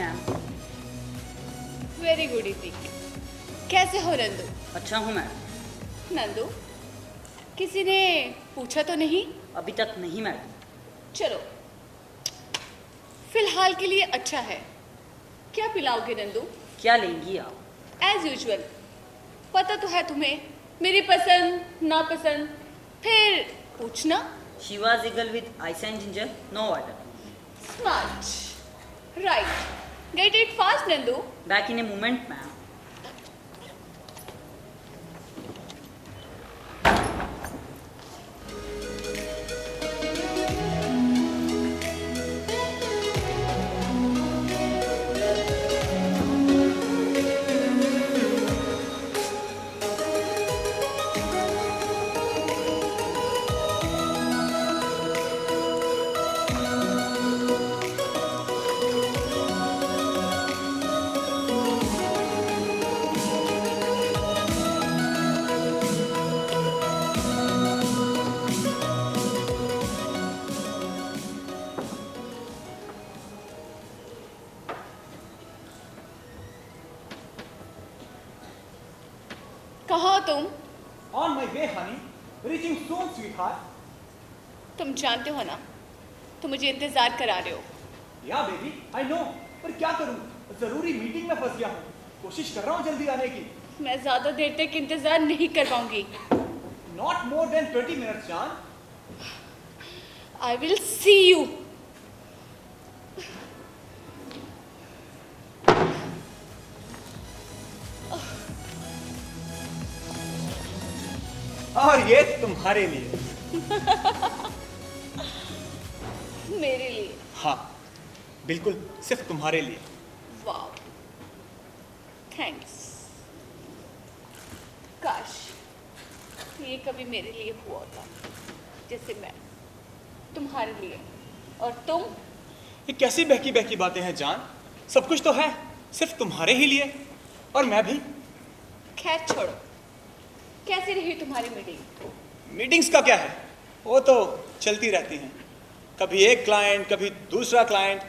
Ma'am. Very good evening. कैसे हो नंदू? अच्छा हूँ मैम। नंदू, किसी ने पूछा तो नहीं? अभी तक नहीं मैडम। चलो, फिलहाल के लिए अच्छा है। क्या पिलाओगे नंदू? क्या लेंगी आप? As usual. पता तो है तुम्हें मेरी पसंद नापसंद, फिर पूछना। Chivas Regal with ice and ginger, no water. Smart. Right. Get it fast Nandu. Back in a moment ma'am. कहाँ हो तुम? On my way, honey. Reaching soon, sweetheart. तुम जानते हो ना, तुम मुझे इंतजार करा रहे हो। Yeah, baby, I know. पर क्या करूं? जरूरी मीटिंग में फंस गया हूँ। कोशिश कर रहा हूँ जल्दी आने की। मैं ज्यादा देर तक इंतजार नहीं कर पाऊंगी। Not more than 20 minutes, John. I will see you. और ये तुम्हारे लिए। मेरे लिए? हाँ, बिल्कुल सिर्फ तुम्हारे लिए। Wow, thanks. काश ये कभी मेरे लिए हुआ होता, जैसे मैं तुम्हारे लिए। और तुम? ये कैसी बहकी बहकी बातें हैं जान? सब कुछ तो है सिर्फ तुम्हारे ही लिए, और मैं भी। खैर छोड़ो, कैसी रही तुम्हारी मीटिंग? मीटिंग्स का क्या है, वो तो चलती रहती हैं। कभी एक क्लाइंट, कभी दूसरा क्लाइंट,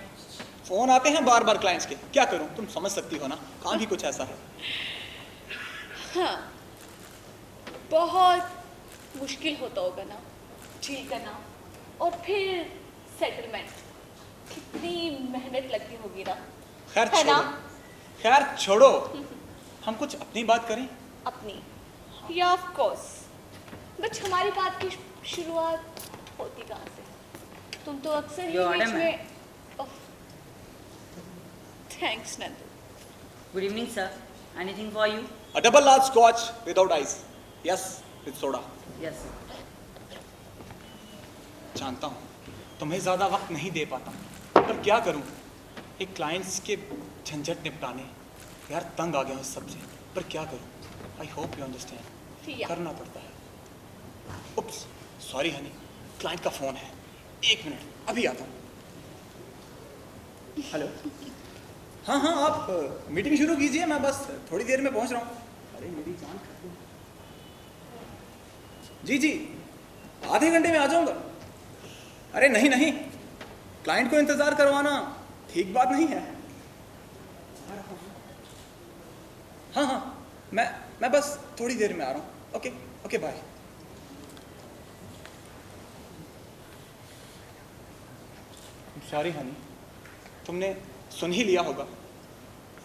फोन आते हैं बार बार क्लाइंट्स के। क्या करूं, तुम समझ सकती हो ना, काम भी कुछ ऐसा है। हाँ, बहुत मुश्किल होता होगा ना डील करना, और फिर सेटलमेंट। कितनी मेहनत लगती होगी ना। खैर है ना? छोड़ो, खैर छोड़ो, हम कुछ अपनी बात करें। अपनी? या ऑफ कोर्स, बट हमारी बात की शुरुआत होती कहाँ से? तुम तो अक्सर ही Your बीच order, में। Thanks Nandu. Good evening sir, anything for you? A double large scotch without ice. Yes, with soda. Yes. जानता हूँ तुम्हें ज़्यादा वक्त नहीं दे पाता, पर क्या करूँ, एक क्लाइंट्स के झंझट निपटाने यार तंग आ गया हूँ इस सबसे। पर क्या करूँ, आई होप यू अंडरस्टैंड, करना पड़ता है। उप्स, सॉरी हनी, क्लाइंट का फ़ोन है। एक मिनट, अभी आता हूँ। हेलो। हाँ हाँ, आप मीटिंग शुरू कीजिए, मैं बस थोड़ी देर में पहुँच रहा हूँ। अरे मेरी जान खा लो। जी जी, आधे घंटे में आ जाऊँगा। अरे नहीं नहीं, क्लाइंट को इंतजार करवाना ठीक बात नहीं है। हाँ हाँ, मैं बस थोड़ी देर में आ रहा हूँ। Okay okay, bye. Sorry honey, तुमने सुन ही लिया होगा,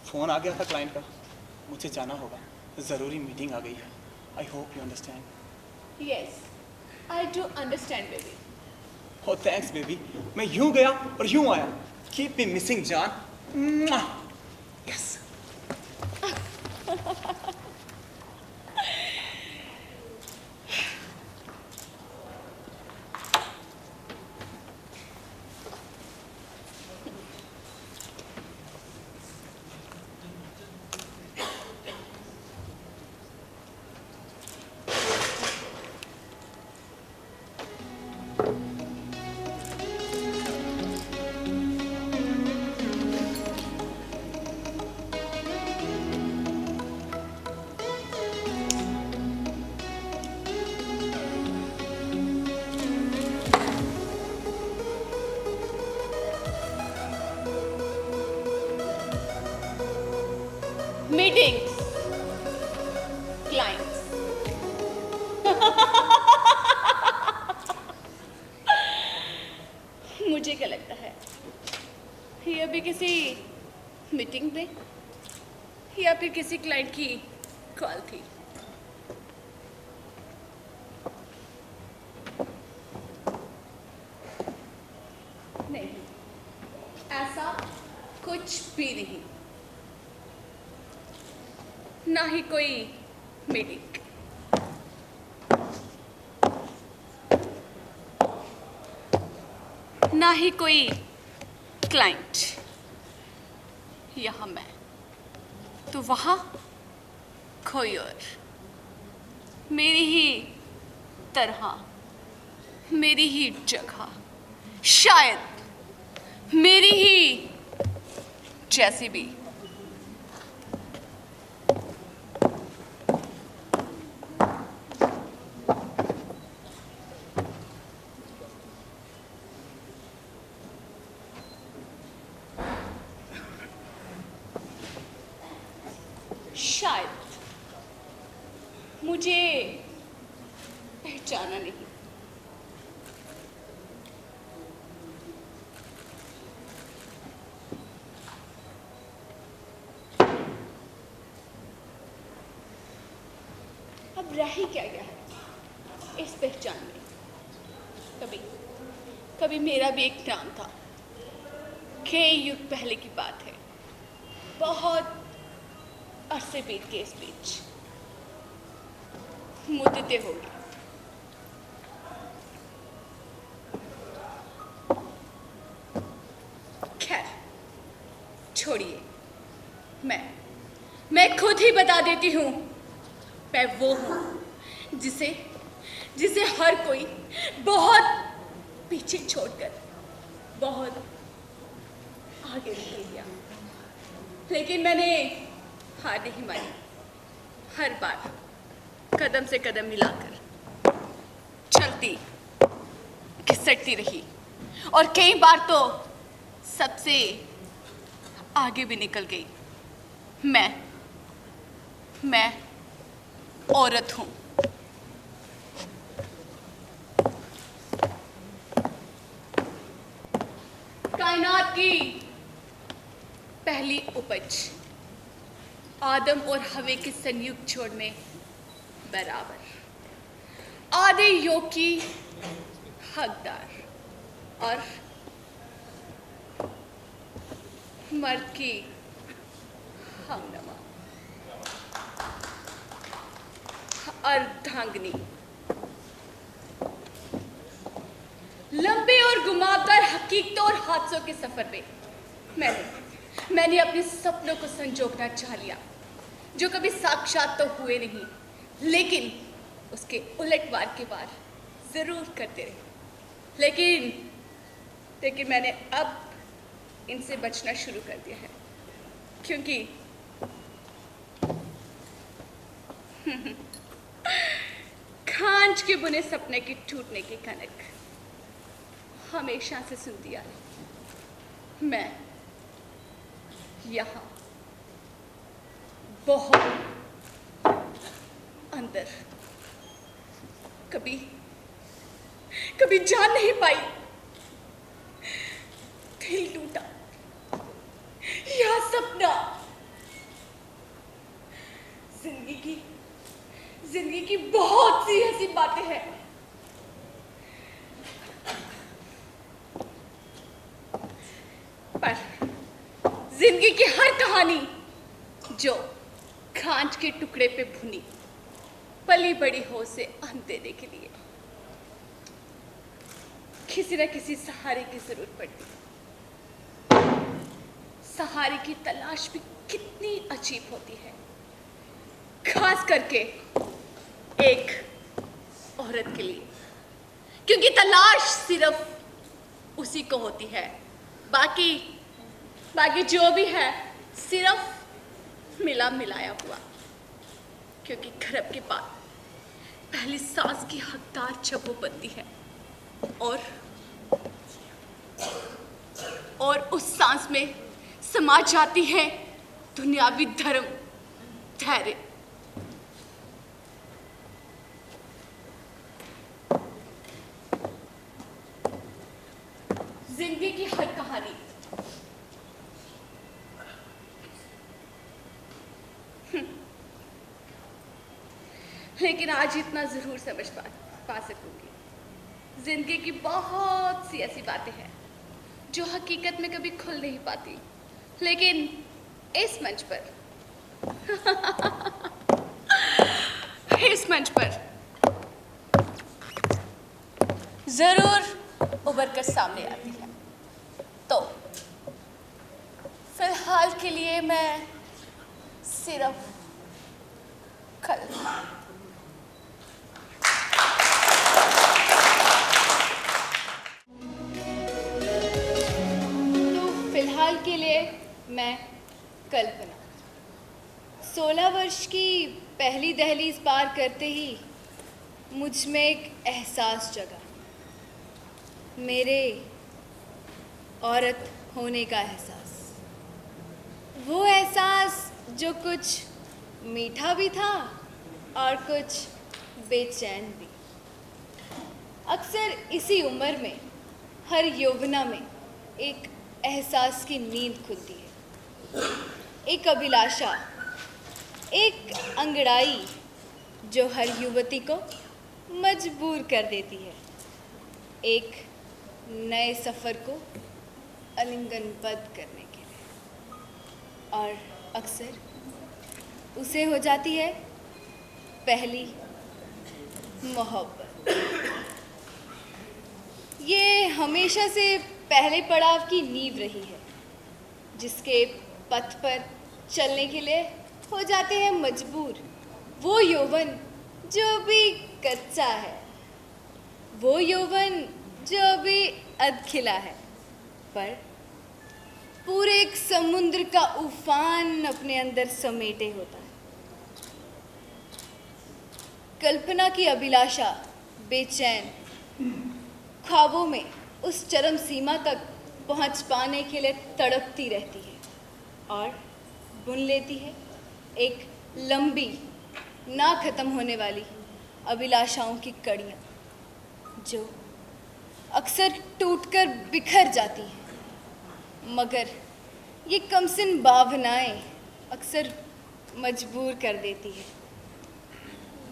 फोन आ गया था क्लाइंट का, मुझे जाना होगा, ज़रूरी मीटिंग आ गई है। I hope you understand. Yes, I do understand baby. Oh, thanks, baby. मैं यूं गया और यूं आया। Keep me missing, John. Yes. Meetings, clients. मुझे क्या लगता है, ये अभी किसी मीटिंग में या फिर किसी क्लाइंट की कॉल थी। नहीं, ऐसा कुछ भी नहीं, ना ही कोई मीटिंग। ना ही कोई क्लाइंट। यहाँ मैं तो वहाँ कोई और, मेरी ही तरह, मेरी ही जगह, शायद मेरी ही जैसी भी। शायद मुझे पहचाना नहीं। अब रह ही क्या गया है इस पहचान में। कभी मेरा भी एक नाम था। कई युग पहले की बात है, बहुत अरसे बीत के इस बीच, मुद्दतें हो गई। खैर छोड़िए, मैं खुद ही बता देती हूँ। मैं वो हूँ जिसे हर कोई बहुत पीछे छोड़कर बहुत आगे निकल गया, लेकिन मैंने हार नहीं मानी। हर बार कदम से कदम मिलाकर चलती घिसटती रही, और कई बार तो सबसे आगे भी निकल गई। मैं औरत हूँ। कायनात की पहली उपज, आदम और हवे के संयुक्त जोड़ में बराबर, आधे योग की हकदार और मर्द की हमनमा, अर्धांगिनी। लंबे और घुमावदार हकीकतों और हादसों के सफर में मैंने अपने सपनों को संजोना चाह लिया, जो कभी साक्षात तो हुए नहीं, लेकिन उसके उलट वार के वार जरूर करते रहे। लेकिन मैंने अब इनसे बचना शुरू कर दिया है, क्योंकि खांच के बुने सपने के टूटने की कनक हमेशा से सुनती आ रही। मैं यहाँ बहुत अंदर कभी जान नहीं पाई। दिल टूटा, यह सपना जिंदगी की बहुत सी ऐसी बातें हैं पर जिंदगी की हर कहानी जो खांच के टुकड़े पे भुनी, पली बड़ी हो से अंत देने के लिए किसी न किसी सहारे की जरूरत पड़ती। सहारे की तलाश भी कितनी अजीब होती है, खास करके एक औरत के लिए, क्योंकि तलाश सिर्फ उसी को होती है। बाकी जो भी है सिर्फ मिला मिलाया हुआ, क्योंकि गर्भ के बाद पहली सांस की हकदार जब वो बनती है और उस सांस में समा जाती है दुनियावी धर्म, धैर्य। जिंदगी की हर कहानी लेकिन आज इतना जरूर समझ पा सकूंगी, जिंदगी की बहुत सी ऐसी बातें हैं जो हकीकत में कभी खुल नहीं पाती, लेकिन इस मंच पर इस मंच पर जरूर उभर कर सामने आती है। तो फिलहाल के लिए मैं सिर्फ कल्पना। तो फिलहाल के लिए मैं कल्पना 16 वर्ष की पहली दहलीज पार करते ही मुझ में एक एहसास जगा, मेरे औरत होने का एहसास। वो एहसास जो कुछ मीठा भी था और कुछ बेचैन भी। अक्सर इसी उम्र में हर यौवना में एक एहसास की नींद खुलती है, एक अभिलाषा, एक अंगड़ाई जो हर युवती को मजबूर कर देती है एक नए सफ़र को आलिंगनबद्ध करने के लिए, और अक्सर उसे हो जाती है पहली मोहब्बत। ये हमेशा से पहले पड़ाव की नींव रही है, जिसके पथ पर चलने के लिए हो जाते हैं मजबूर वो यौवन जो अभी कच्चा है, वो यौवन जो अभी अधखिला है, पर पूरे एक समुद्र का उफान अपने अंदर समेटे होता है। कल्पना की अभिलाषा बेचैन ख्वाबों में उस चरम सीमा तक पहुंच पाने के लिए तड़पती रहती है और बुन लेती है एक लंबी ना खत्म होने वाली अभिलाषाओं की कड़ियाँ, जो अक्सर टूटकर बिखर जाती हैं, मगर ये कमसिन भावनाएं अक्सर मजबूर कर देती है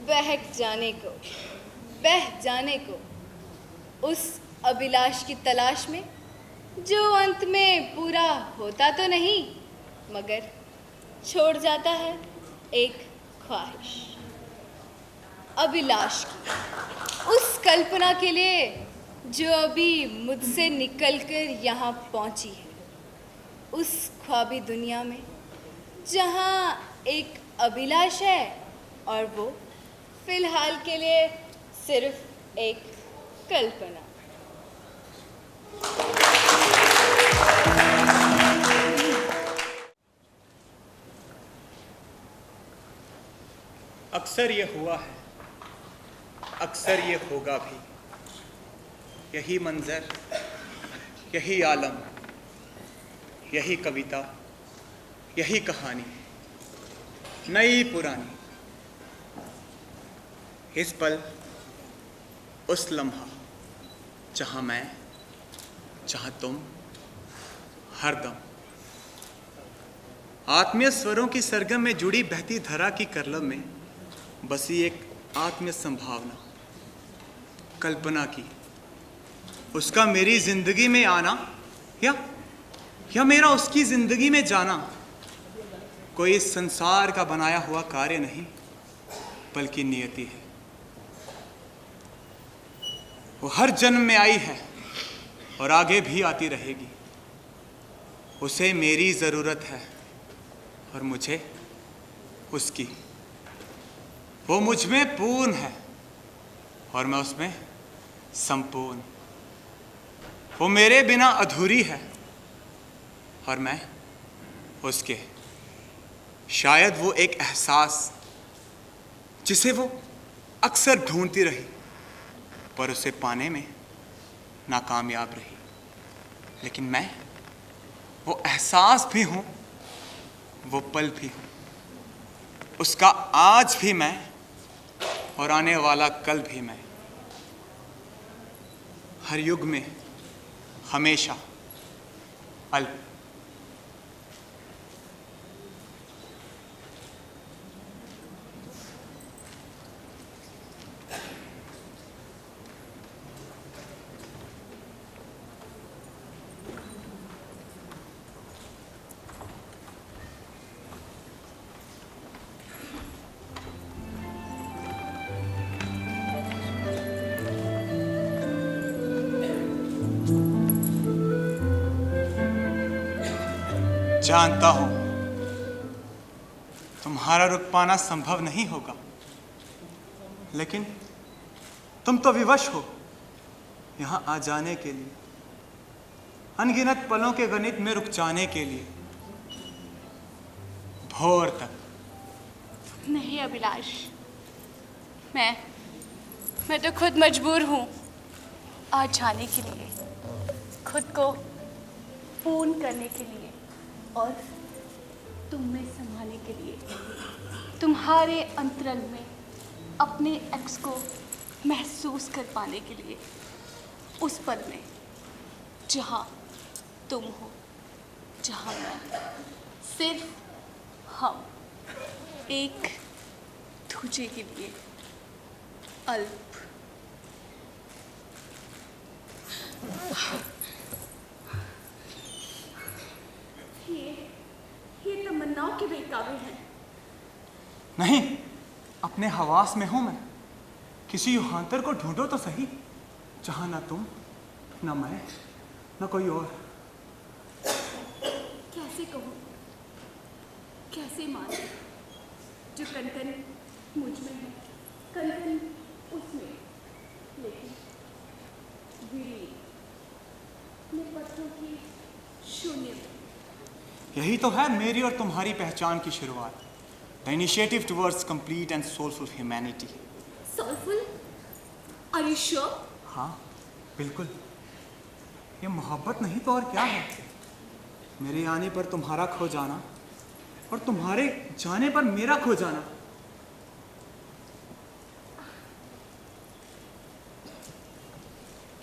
बह जाने को उस अभिलाष की तलाश में, जो अंत में पूरा होता तो नहीं मगर छोड़ जाता है एक ख्वाहिश। अभिलाष की उस कल्पना के लिए जो अभी मुझसे निकलकर यहाँ पहुँची है, उस ख्वाबी दुनिया में जहाँ एक अभिलाष है और वो फिलहाल के लिए सिर्फ एक कल्पना। अक्सर ये हुआ है, अक्सर ये होगा भी, यही मंजर, यही आलम, यही कविता, यही कहानी, नई पुरानी। इस पल, उस लम्हा, जहाँ मैं, जहाँ तुम, हरदम आत्मीय स्वरों की सरगम में जुड़ी बहती धरा की करलब में बसी एक आत्मीय संभावना, कल्पना की, उसका मेरी जिंदगी में आना या मेरा उसकी जिंदगी में जाना कोई इस संसार का बनाया हुआ कार्य नहीं, बल्कि नियति है। वो हर जन्म में आई है और आगे भी आती रहेगी। उसे मेरी ज़रूरत है और मुझे उसकी। वो मुझ में पूर्ण है और मैं उसमें संपूर्ण। वो मेरे बिना अधूरी है और मैं उसके। शायद वो एक एहसास जिसे वो अक्सर ढूंढती रही, पर उसे पाने में नाकामयाब रही। लेकिन मैं वो एहसास भी हूँ, वो पल भी हूँ, उसका आज भी मैं और आने वाला कल भी मैं, हर युग में हमेशा अल्प। जानता हूं तुम्हारा रुक पाना संभव नहीं होगा, लेकिन तुम तो विवश हो यहां आ जाने के लिए, अनगिनत पलों के गणित में रुक जाने के लिए, भोर तक। नहीं अभिलाष, मैं तो खुद मजबूर हूँ आज जाने के लिए, खुद को पूर्ण करने के लिए और तुम्हें संभालने के लिए, तुम्हारे अंतरंग में अपने एक्स को महसूस कर पाने के लिए, उस पल में जहाँ तुम हो, जहाँ मैं, सिर्फ हम एक दूजे के लिए अल्प। ये तमन्नाओं के बहकावे हैं। नहीं, अपने हवास में हूं मैं। किसी युगांतर को ढूंढो तो सही, जहां ना तुम, ना मैं, ना कोई और। कैसे कहूँ, कैसे माने, जो कनकन मुझ में है, कनकन उसमें, लेकिन विलीन में पत्थरों की शून्य में। यही तो है मेरी और तुम्हारी पहचान की शुरुआत। The initiative towards complete and soulful humanity. Soulful? Are you sure? हाँ, बिल्कुल। ये मोहब्बत नहीं तो और क्या है? मेरे आने पर तुम्हारा खो जाना और तुम्हारे जाने पर मेरा खो जाना।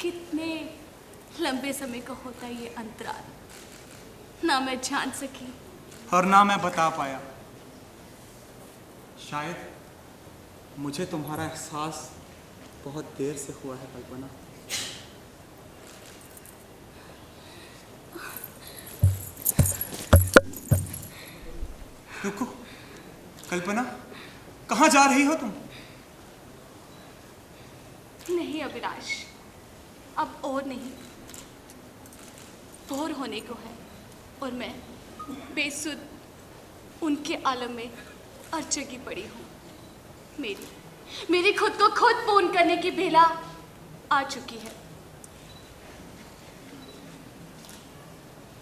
कितने लंबे समय का होता है ये अंतराल, ना मैं जान सकी और ना मैं बता पाया। शायद मुझे तुम्हारा एहसास बहुत देर से हुआ है कल्पना। रुको कल्पना, कहाँ जा रही हो तुम? नहीं अभिलाष, अब और नहीं, भोर होने को है और मैं बेसुध उनके आलम में अरचगी पड़ी हूँ। मेरी खुद को खुद पूर्ण करने की बेला आ चुकी है।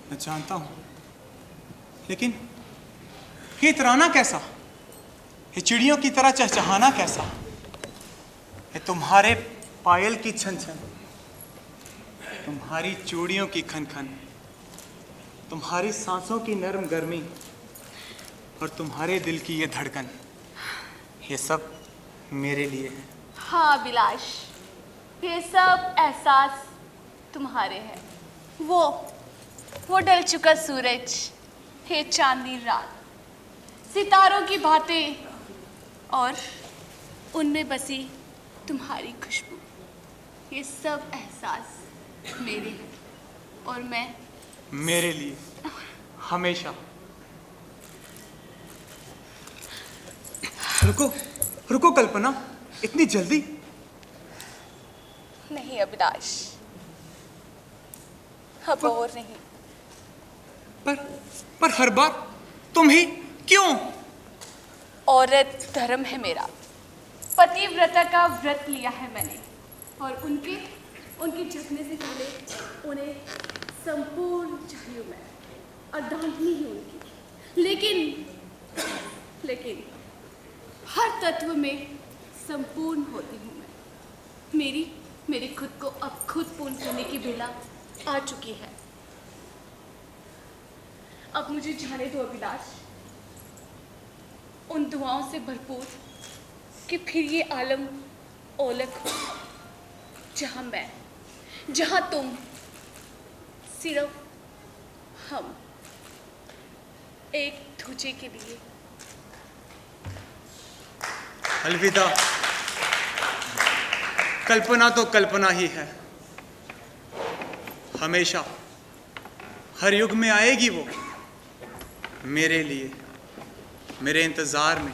मैं जानता हूँ, लेकिन ये इतराना कैसा? ये चिड़ियों की तरह चहचहाना कैसा? ये तुम्हारे पायल की छन छन, तुम्हारी चूड़ियों की खन खन, तुम्हारी सांसों की नरम गर्मी और तुम्हारे दिल की ये धड़कन, ये सब मेरे लिए है। हाँ अभिलाष, ये सब एहसास तुम्हारे हैं। वो ढल चुका सूरज, ये चांदनी रात, सितारों की बातें और उनमें बसी तुम्हारी खुशबू, ये सब एहसास मेरे हैं और मैं मेरे लिए हमेशा। रुको रुको कल्पना, इतनी जल्दी नहीं अभिलाष, अब और नहीं। पर हर बार तुम ही क्यों? औरत धर्म है मेरा, पतिव्रता का व्रत लिया है मैंने और उनके झुकने से पहले उन्हें संपूर्ण चाहिए मैं, अर्धांगिनी ही उनकी। लेकिन हर तत्व में संपूर्ण होती हूँ मैं। मेरी खुद को अब खुद पूर्ण करने की बेला आ चुकी है। अब मुझे जाने दो अभिलाष, उन दुआओं से भरपूर कि फिर ये आलम ओलक हो, जहां मैं, जहां तुम, सिर्फ हम एक दूजे के लिए। अलविदा। कल्पना तो कल्पना ही है, हमेशा हर युग में आएगी वो मेरे लिए, मेरे इंतज़ार में।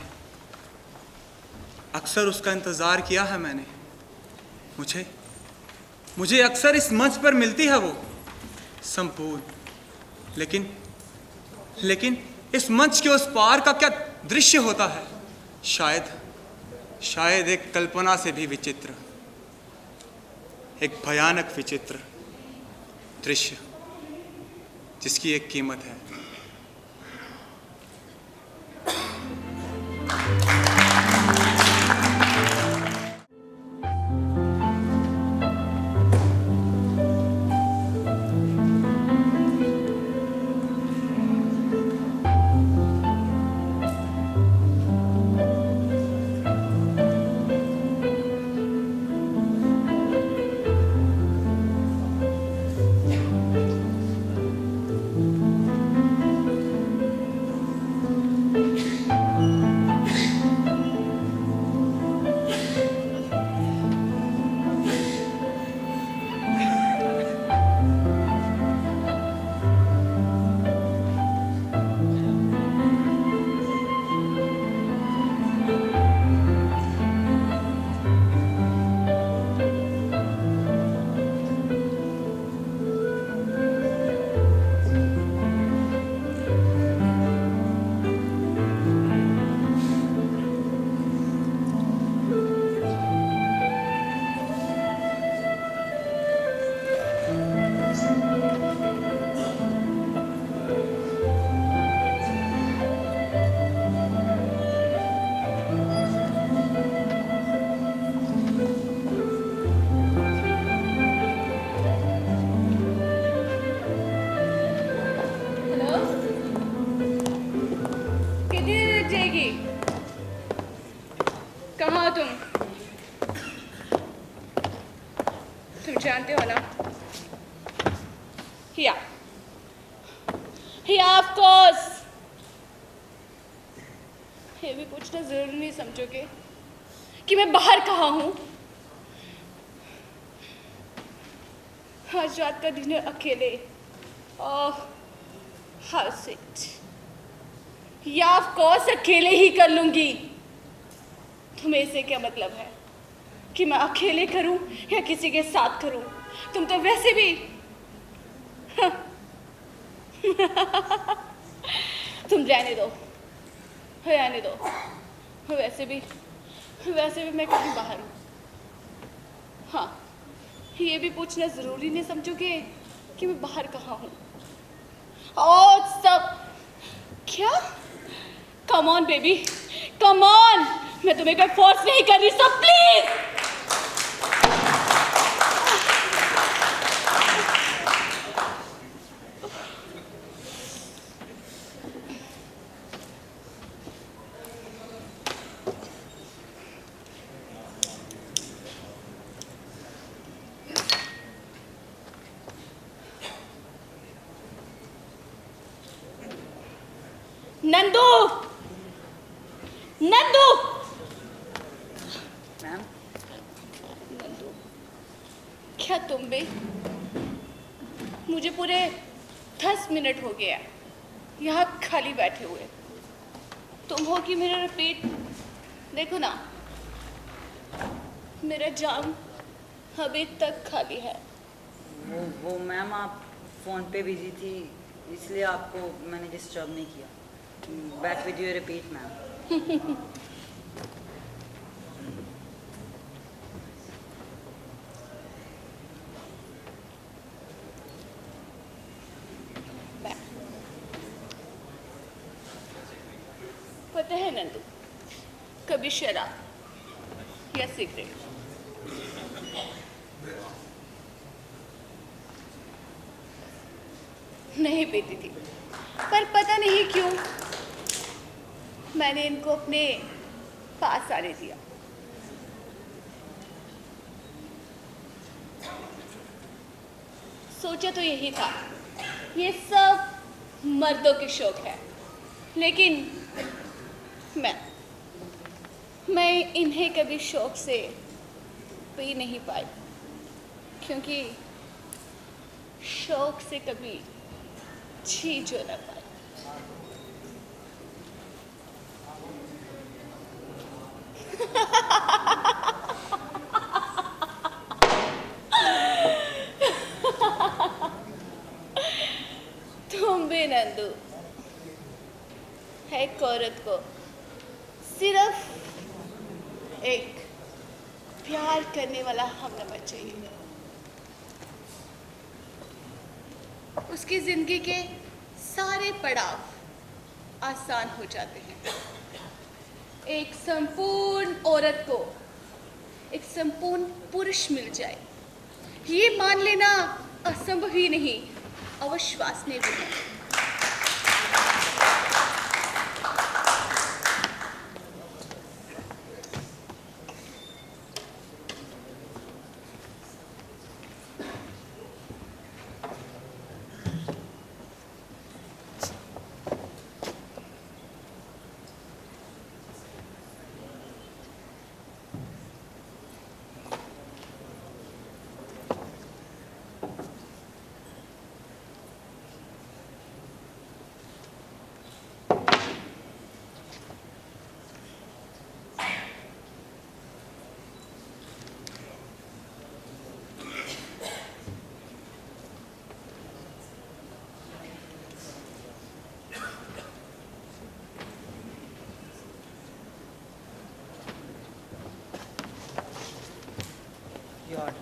अक्सर उसका इंतज़ार किया है मैंने। मुझे अक्सर इस मंच पर मिलती है वो संपूर्ण, लेकिन इस मंच के उस पार का क्या दृश्य होता है, शायद एक कल्पना से भी विचित्र, एक भयानक विचित्र दृश्य जिसकी एक कीमत है। कहाँ तुम जानते हो ना? हिया ऑफ कोर्स। ये भी पूछना जरूरी नहीं समझोगे कि मैं बाहर कहाँ हूँ? आज रात का डिनर अकेले। Oh how sweet. या ऑफ कोर्स अकेले ही कर लूंगी। तुम्हें इससे क्या मतलब है कि मैं अकेले करूं या किसी के साथ करूं? तुम तो वैसे भी तुम रहने दो। वैसे भी मैं कहीं बाहर हूं। हाँ, ये भी पूछना जरूरी नहीं समझोगे कि मैं बाहर कहाँ हूं। और सब क्या? Come on baby, come on. मैं तुम्हें कोई फोर्स नहीं कर रही, so please. Nandu ma'am, Nandu, क्या तुम भी? मुझे पूरे 10 मिनट हो गया यहाँ खाली बैठे हुए। तुम हो कि मेरा रिपीट? देखो ना, मेरा जाम अभी तक खाली है। वो मैम आप फ़ोन पे बिजी थी, इसलिए आपको मैंने डिस्टर्ब नहीं किया। Back with your repeat ma'am. पता है नंदू, कभी शराब या सिगरेट नहीं पीती थी, पर पता नहीं क्यों मैंने इनको अपने पास आने दिया। सोचा तो यही था, ये सब मर्दों के शौक है, लेकिन मैं इन्हें कभी शौक से पी नहीं पाई, क्योंकि शौक से कभी जी जो न पाई। तुम भी नंदू, एक औरत को सिर्फ एक प्यार करने वाला हमनवा चाहिए, उसकी जिंदगी के सारे पड़ाव आसान हो जाते हैं। एक संपूर्ण औरत को एक संपूर्ण पुरुष मिल जाए, ये मान लेना असंभव ही नहीं, अविश्वसनीय भी है। God.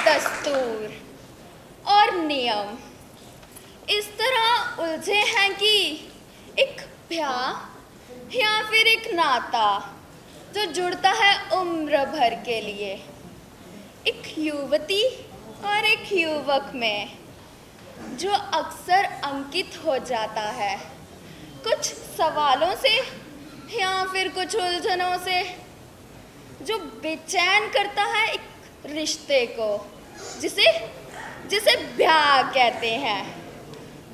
दस्तूर और नियम इस तरह उलझे हैं कि एक ब्याह या फिर एक नाता जो जुड़ता है उम्र भर के लिए, एक युवती और एक युवक में, जो अक्सर अंकित हो जाता है कुछ सवालों से या फिर कुछ उलझनों से, जो बेचैन करता है एक रिश्ते को, जिसे ब्याह कहते हैं।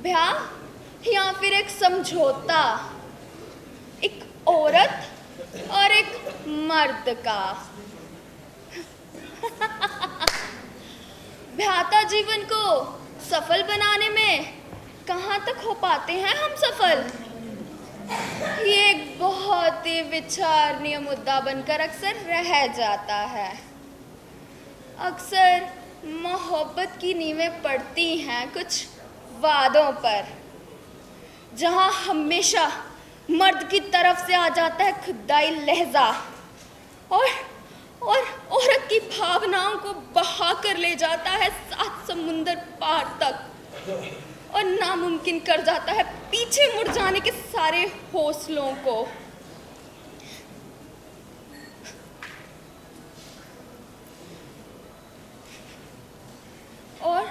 ब्याह या फिर एक समझौता, एक औरत और एक मर्द का। ब्याहता जीवन को सफल बनाने में कहाँ तक हो पाते हैं हम सफल, ये एक बहुत ही विचारणीय मुद्दा बनकर अक्सर रह जाता है। अक्सर मोहब्बत की नींवें पड़ती हैं कुछ वादों पर, जहां हमेशा मर्द की तरफ से आ जाता है खुदाई लहजा और औरत की भावनाओं को बहा कर ले जाता है 7 समुंदर पार तक और नामुमकिन कर जाता है पीछे मुड़ जाने के सारे हौसलों को। और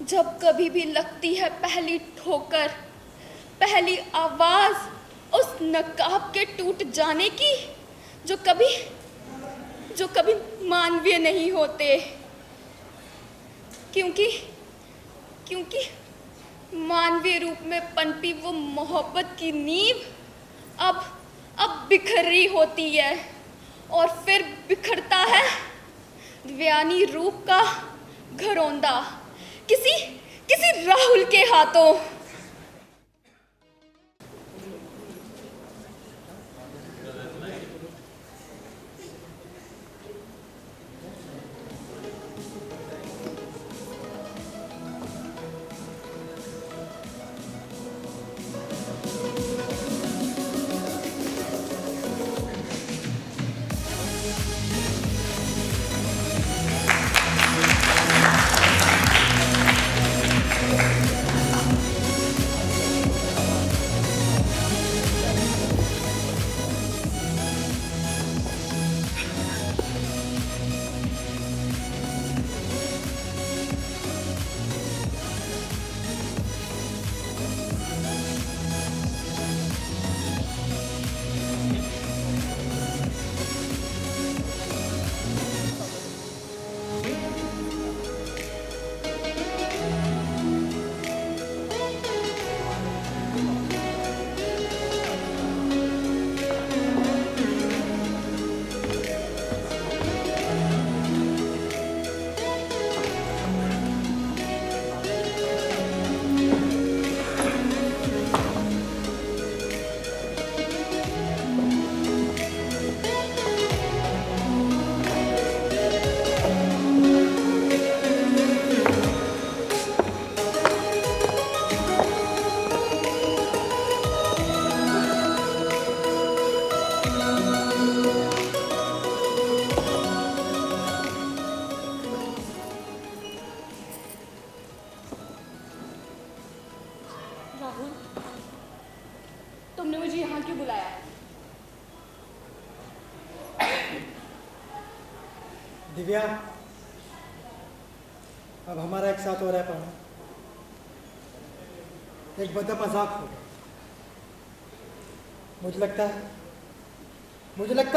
जब कभी भी लगती है पहली ठोकर, पहली आवाज उस नकाब के टूट जाने की, जो कभी मानवीय नहीं होते, क्योंकि मानवीय रूप में पनपी वो मोहब्बत की नींव अब बिखर रही होती है, और फिर बिखरता है दिव्यानी रूप का घरौंदा किसी राहुल के हाथों। राहुल, तुमने मुझे यहाँ क्यों बुलाया? दिव्या, अब हमारा एक साथ हो रहा पाना एक बड़ा मजाक हो गया। मुझे लगता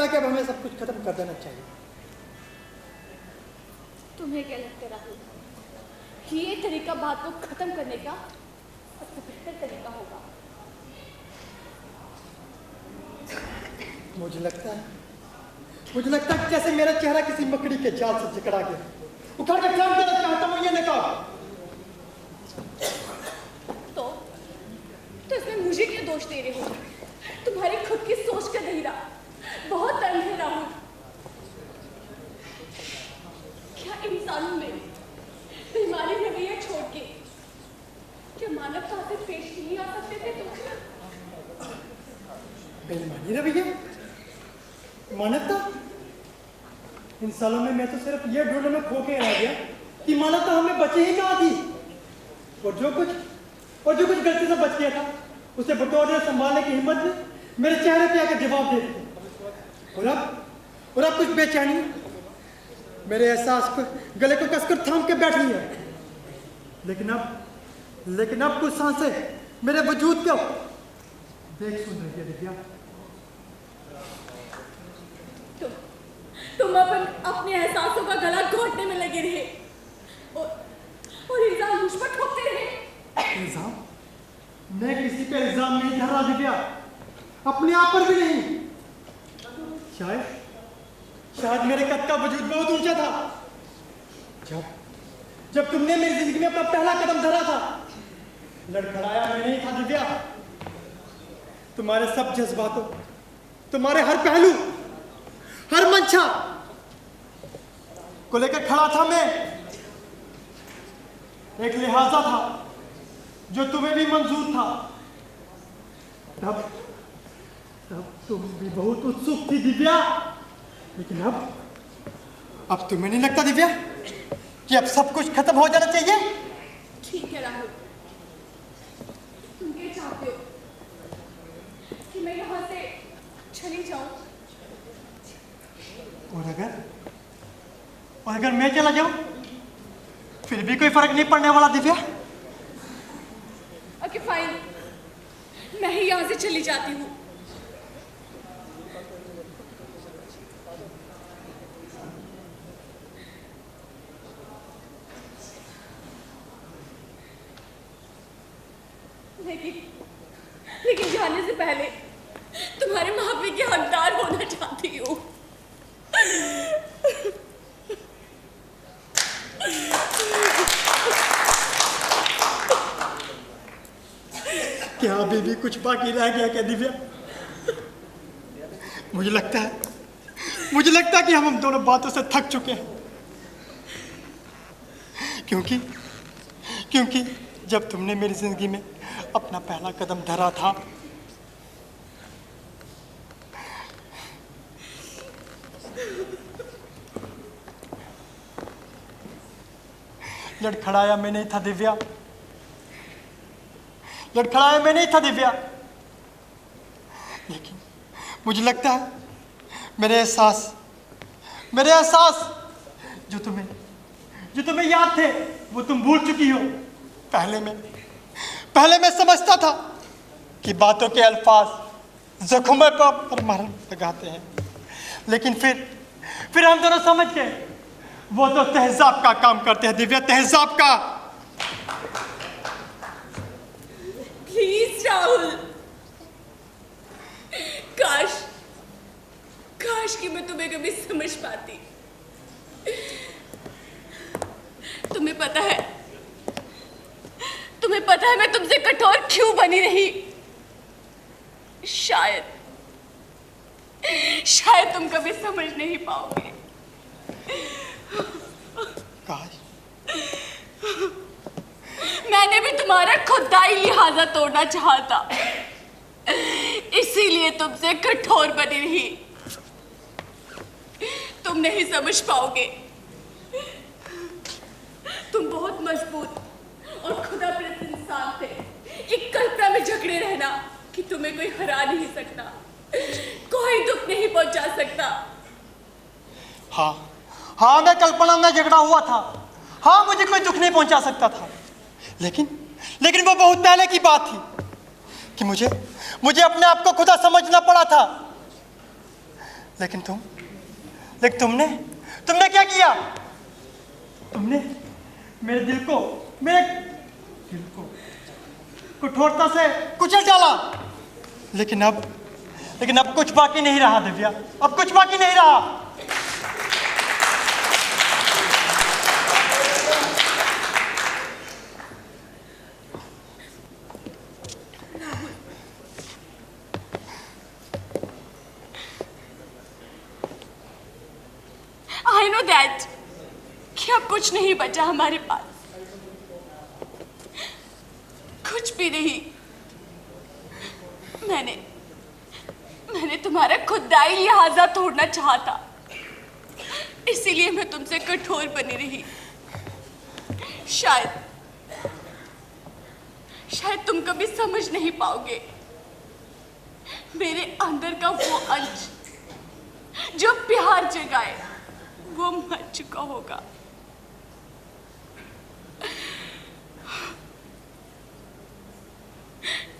है कि अब हमें सब कुछ खत्म कर देना चाहिए। तुम्हें क्या लगता है राहुल, ये तरीका बात को खत्म करने का सबसे बेहतर तरीका होगा? मुझे लगता है कि जैसे मेरा चेहरा किसी मकड़ी के जाल से जकड़ा गया, उखाड़ के फेंक देना चाहता हूँ ये निकाल। तो इसमें मुझे क्यों दोष दे रहे हो? तुम्हारी खुद की सोच का धीरा बहुत तंग है राहुल। क्या इंसानों में बेईमानी रवैया छोड़ के क्या मानवता से पेश नहीं आ सकते थे तुम? बेईमानी रवैया, मानवता? इन सालों में मैं तो सिर्फ ये ढूंढने में खो के रह गया कि मानवता हमें बचे ही कहाँ थी, और जो कुछ गलती से बच गया था उसे बटोरने संभालने की हिम्मत ने मेरे चेहरे पे आकर जवाब दे दिया। और अब कुछ बेचैनी मेरे एहसास को गले को कसकर थाम के बैठी है। लेकिन अब कुछ सांसें मेरे वजूद को देख सुन रही है। दिव्या, तुम अपने एहसासों का गला घोटने में लगे रहे और इल्जाम मुझ पर ठोकते रहे। इल्जाम? मैं किसी पे इल्जाम नहीं धरा दिव्या, अपने आप पर भी नहीं। शायद मेरे कद का वजूद बहुत ऊंचा था। जब तुमने मेरी जिंदगी में अपना पहला कदम धरा था, लड़खड़ाया मैं नहीं था दिव्या। तुम्हारे सब जज्बातों, तुम्हारे हर पहलू, हर मंशा को लेकर खड़ा था मैं। एक लिहाजा था जो तुम्हें भी मंजूर था। तब तुम भी बहुत उत्सुक थी दिव्या, लेकिन अब तुम्हें नहीं लगता दिव्या कि अब सब कुछ खत्म हो जाना चाहिए? ठीक है राहुल, तुम क्या चाहते हो कि मैं यहाँ से चली जाऊं? और अगर मैं चला जाऊं फिर भी कोई फर्क नहीं पड़ने वाला दिव्या। ओके फाइन, मैं ही यहाँ से चली जाती हूँ। लेकिन जाने से पहले तुम्हारे माफी के हकदार होना चाहती हूँ। क्या अभी भी कुछ बाकी रह गया क्या दिव्या? मुझे लगता है कि हम दोनों बातों से थक चुके हैं, क्योंकि जब तुमने मेरी जिंदगी में अपना पहला कदम धरा था, लड़खड़ाया मैं नहीं था दिव्या, लेकिन मुझे लगता है मेरे एहसास जो तुम्हें याद थे वो तुम भूल चुकी हो। पहले मैं समझता था कि बातों के अल्फाज जख्मों पर मरहम लगाते हैं, लेकिन फिर हम दोनों समझ गए वो तो तहज़्ज़ाब का काम करते हैं दिव्या, तहज़्ज़ाब का। प्लीज राहुल, काश कि मैं तुम्हें कभी समझ पाती। तुम्हें पता है मैं तुमसे कठोर क्यों बनी रही? शायद तुम कभी समझ नहीं पाओगे। मैंने भी तुम्हारा खुदाई लिहाजा तोड़ना चाहा था, इसीलिए तुमसे कठोर बनी रही। तुम नहीं समझ पाओगे। तुम बहुत मजबूत और खुदाप्रस्त इंसान थे कि कल्पना कि तुम्हें कोई हरा नहीं सकता, कोई दुख नहीं पहुंचा सकता। हाँ हाँ, मैं कल्पना में झगड़ा हुआ था। हाँ, मुझे कोई दुख नहीं पहुंचा सकता था, लेकिन वो बहुत पहले की बात थी कि मुझे अपने आप को खुदा समझना पड़ा था। लेकिन तुमने क्या किया? तुमने मेरे दिल को कठोरता से कुचल डाला। लेकिन अब कुछ बाकी नहीं रहा दिव्या, अब कुछ बाकी नहीं रहा। I know that कि अब कुछ नहीं बचा हमारे पास, कुछ भी नहीं। मैंने तुम्हारा खुदाई लिहाजा तोड़ना चाहा था, इसीलिए मैं तुमसे कठोर बनी रही। शायद तुम कभी समझ नहीं पाओगे। मेरे अंदर का वो अंश जो प्यार जगाए वो मर चुका होगा।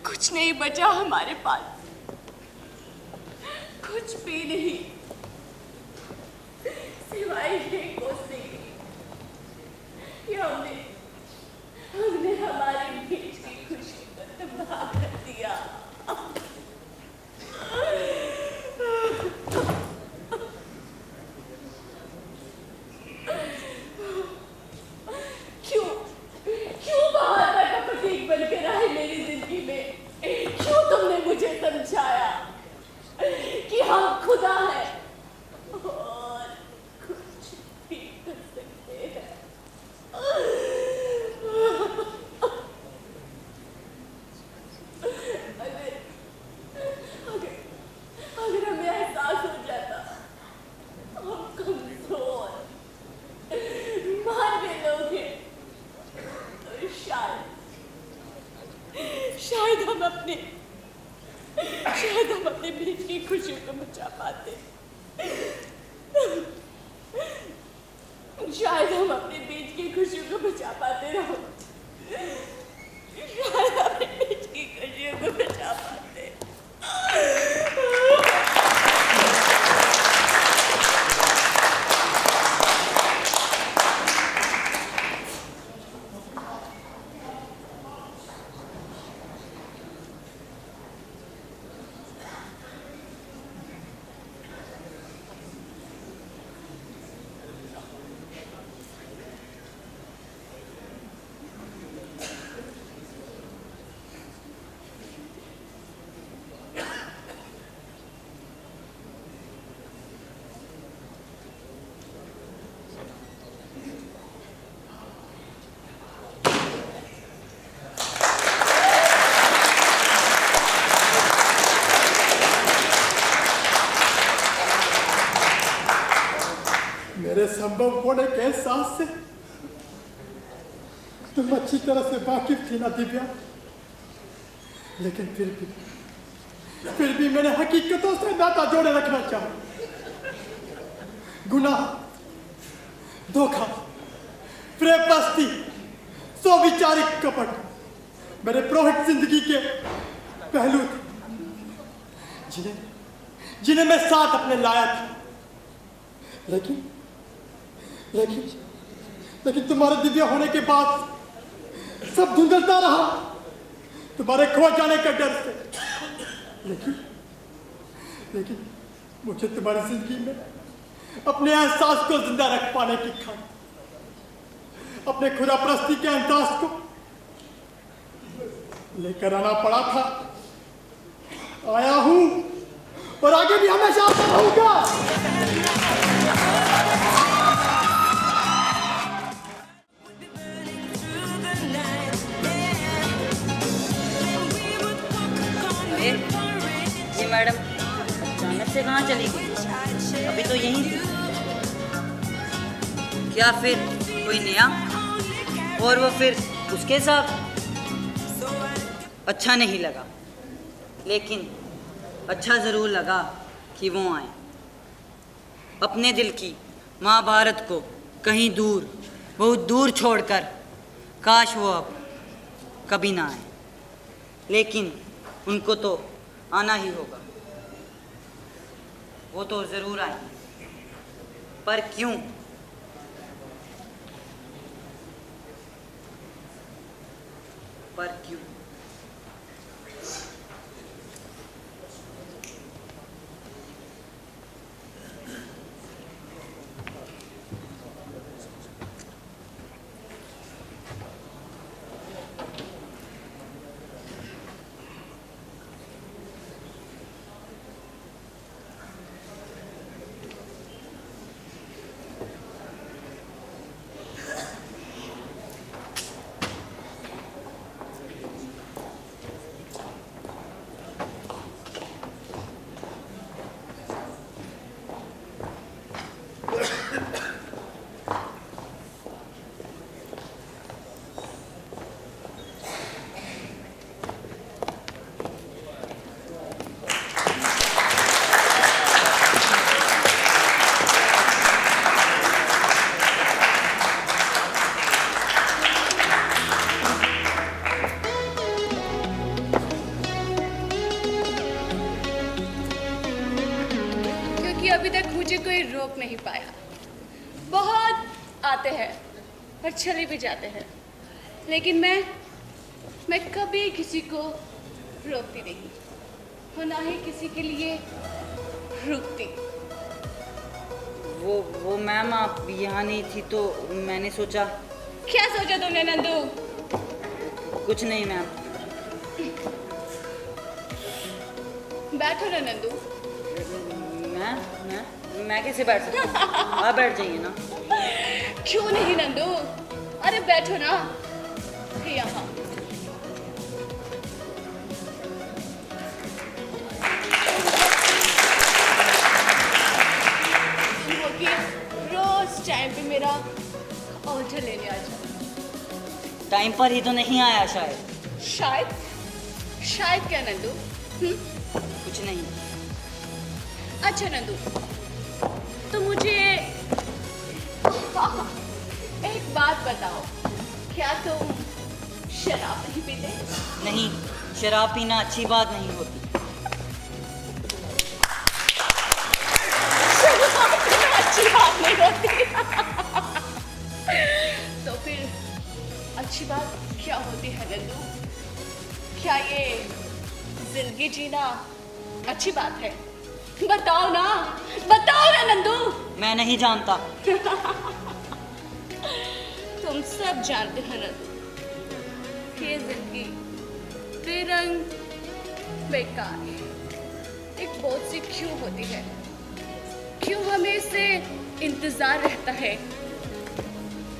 कुछ नहीं बचा हमारे पास, कुछ भी नहीं सिवाय ये कोशिश कि हमने हमारे बीच की खुशी को तबाह कर दिया। क्यों बाहर का प्रतीक बनकर आए मेरी जिंदगी में? क्यों तुमने मुझे समझाया कि हम खुदा हैं और कुछ भी कर सकते हैं? अगर हमें एहसास हो जाता हम कमजोर मान गए लोग हैं, तो शायद हम अपने बीच की खुशियों को बचा पाते। शायद हम अपने बीच की खुशियों को बचा पाते रहो। शायद अपने बीच की खुशियों को बचा पाते। मेरे संभव होने के एहसास से तुम अच्छी तरह से वाकिफ थी ना दिव्या, लेकिन फिर भी मैंने हकीकतों से नाता जोड़े रखना चाहा। गुनाह, धोखा, प्रेमपस्ती, स्वविचारिक कपट मेरे पुरोहित जिंदगी के पहलू थे जिन्हें मैं साथ अपने लाया था। लेकिन तुम्हारे दिव्या होने के बाद सब धुंधलता रहा तुम्हारे खो जाने के डर से। लेकिन मुझे तुम्हारी जिंदगी में अपने एहसास को जिंदा रख पाने की खातिर, अपने खुदापरस्ती के अंदाज को लेकर आना पड़ा था। आया हूं और आगे भी हमेशा आता रहूंगा। ये मैडम अचानक से कहाँ चली गई? अभी तो यहीं थी। क्या फिर कोई नया? और वो फिर उसके साथ अच्छा नहीं लगा। लेकिन अच्छा ज़रूर लगा कि वो आए। अपने दिल की महाभारत को कहीं दूर, बहुत दूर छोड़कर काश वो अब कभी ना आए, लेकिन उनको तो आना ही होगा। वो तो ज़रूर आएंगे, पर क्यों? पर क्यों? क्योंकि अभी तक मुझे कोई रोक नहीं पाया। बहुत आते हैं और चले भी जाते हैं, लेकिन मैं कभी किसी को रोकती नहीं और ना ही किसी के लिए रुकती। वो मैम आप यहाँ नहीं थी तो मैंने सोचा। क्या सोचा तुमने नंदू? कुछ नहीं मैम। बैठो ना नंदू। मैं कैसे बैठ सकती हूँ? आप बैठ जाइए ना। क्यों नहीं नंदू? अरे बैठो ना यहाँ। कि रोज टाइम पे मेरा ऑर्डर लेने आ जाओ। टाइम पर ही तो नहीं आया शायद। शायद क्या नंदू? कुछ नहीं। अच्छा नंदू, तो मुझे एक बात बताओ, क्या तुम शराब नहीं पीते? नहीं, शराब पीना अच्छी बात नहीं होती। शराब पीना अच्छी बात नहीं होती। तो फिर अच्छी बात क्या होती है नंदू? क्या ये जिंदगी जीना अच्छी बात है? बताओ ना नंदू। मैं नहीं जानता। तुम सब जानते हो नंदू कि ये जिंदगी बेरंग बेकार एक बहुत सी क्यों होती है। क्यों हमें इससे इंतजार रहता है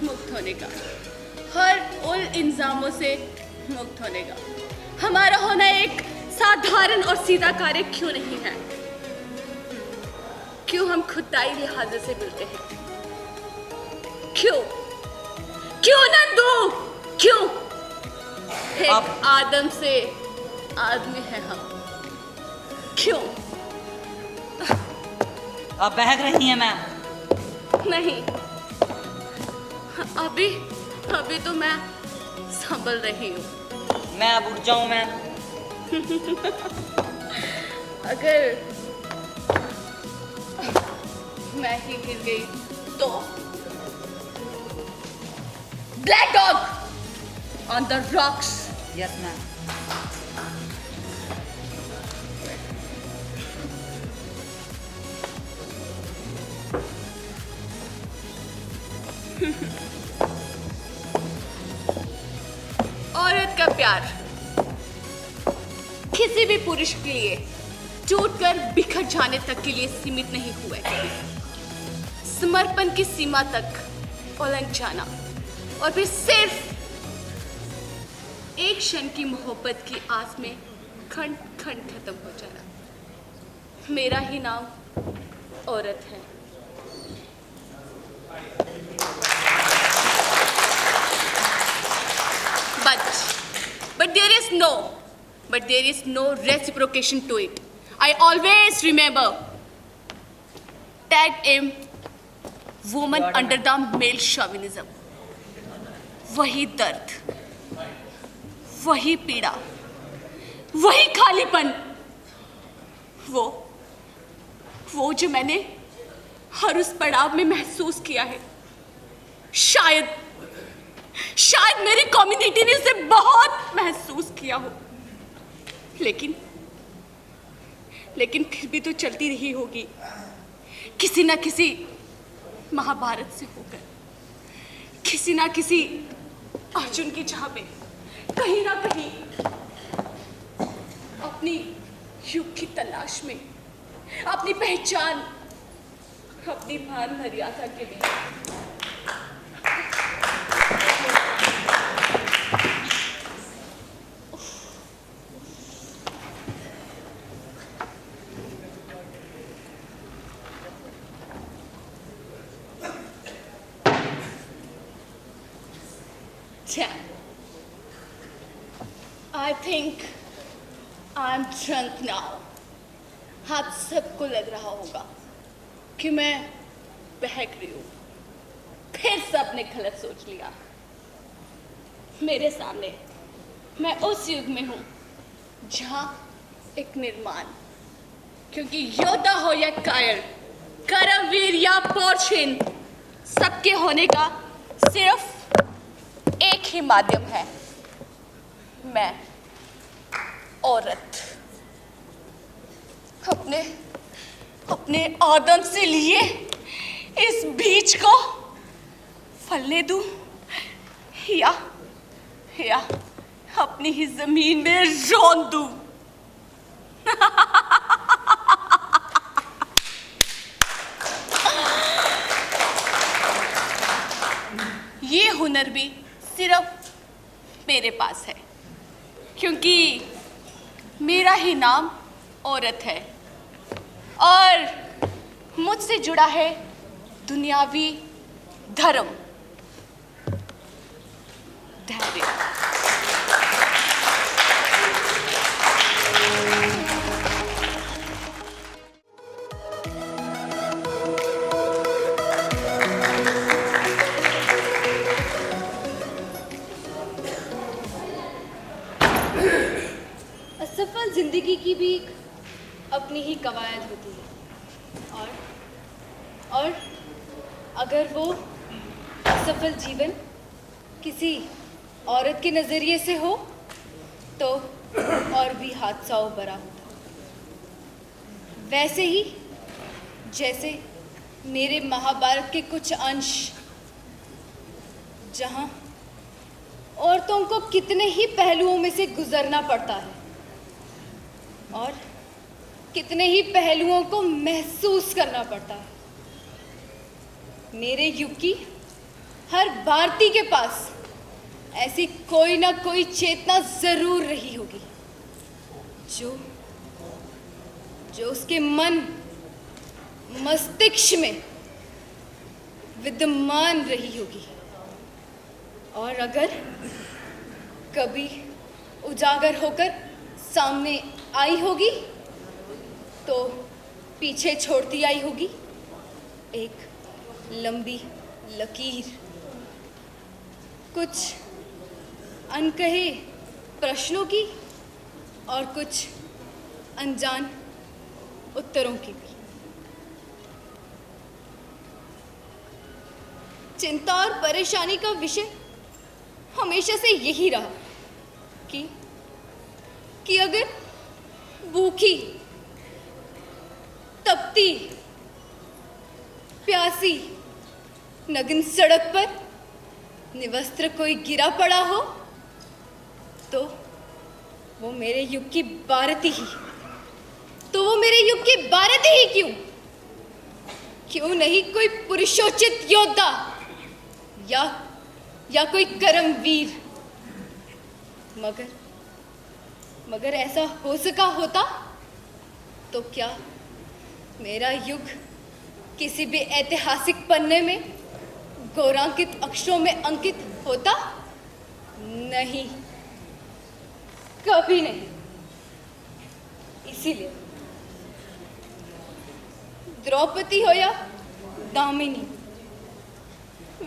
मुक्त होने का, हर उन इल्जामों से मुक्त होने का। हमारा होना एक साधारण और सीधा कार्य क्यों नहीं है? क्यों हम खुदाई लिहाजे से मिलते हैं? क्यों नंदू? क्यों? एक आदम से आदमी है हम। क्यों? आप बहक रही हैं मैम। नहीं, अभी तो मैं संभल रही हूँ। मैं अब उठ जाऊं मैम? अगर मैं ही गिर गई तो? Black dog on the rocks. Yes ma'am. औरत का प्यार किसी भी पुरुष के लिए टूटकर बिखर जाने तक के लिए सीमित नहीं हुआ है। समर्पण की सीमा तक उलंघ जाना और फिर सिर्फ एक क्षण की मोहब्बत की आस में खंड खंड खत्म हो जाना। मेरा ही नाम औरत है। But there is no but there is no reciprocation to it. I always remember that am woman under the male chauvinism. वही दर्द, वही पीड़ा, वही खालीपन, वो जो मैंने हर उस पड़ाव में महसूस किया है, शायद मेरी कम्युनिटी ने उसे बहुत महसूस किया हो, लेकिन फिर भी तो चलती रही होगी, किसी ना किसी महाभारत से होकर, किसी ना किसी अर्जुन की चाह में, कहीं ना कहीं अपनी युग की तलाश में, अपनी पहचान, अपनी मान मर्यादा के लिए। I think I'm drunk now. आप सबको लग रहा होगा कि मैं बहक रही हूँ। फिर सबने गलत सोच लिया। मेरे सामने मैं उस युग में हूँ जहाँ एक निर्माण, क्योंकि योद्धा हो या कायर, करमवीर या पोरछिन, सबके होने का सिर्फ एक ही माध्यम है, मैं औरत। अपने आदम से लिए इस बीज को फलने दूं या अपनी ही जमीन में रौंद दूं। ये हुनर भी सिर्फ मेरे पास है, क्योंकि मेरा ही नाम औरत है और मुझसे जुड़ा है दुनियावी धर्म, धैर्य। असफल जिंदगी की भी अपनी ही कवायद होती है, और अगर वो असफल जीवन किसी औरत के नज़रिए से हो तो और भी हादसाओं भरा होता। वैसे ही जैसे मेरे महाभारत के कुछ अंश, जहाँ औरतों को कितने ही पहलुओं में से गुजरना पड़ता है और कितने ही पहलुओं को महसूस करना पड़ता है। मेरे युग की हर भारतीय के पास ऐसी कोई ना कोई चेतना जरूर रही होगी जो उसके मन मस्तिष्क में विद्यमान रही होगी, और अगर कभी उजागर होकर सामने आई होगी तो पीछे छोड़ती आई होगी एक लंबी लकीर, कुछ अनकहे प्रश्नों की और कुछ अनजान उत्तरों की भी। चिंता और परेशानी का विषय हमेशा से यही रहा कि अगर भूखी, तपती, प्यासी, नग्न सड़क पर निवस्त्र कोई गिरा पड़ा हो तो वो मेरे युग की भारती ही, क्यों नहीं कोई पुरुषोचित योद्धा या कोई करमवीर। मगर ऐसा हो सका होता तो क्या मेरा युग किसी भी ऐतिहासिक पन्ने में गौरवान्वित अक्षरों में अंकित होता? नहीं, कभी नहीं। इसीलिए द्रौपदी हो या दामिनी,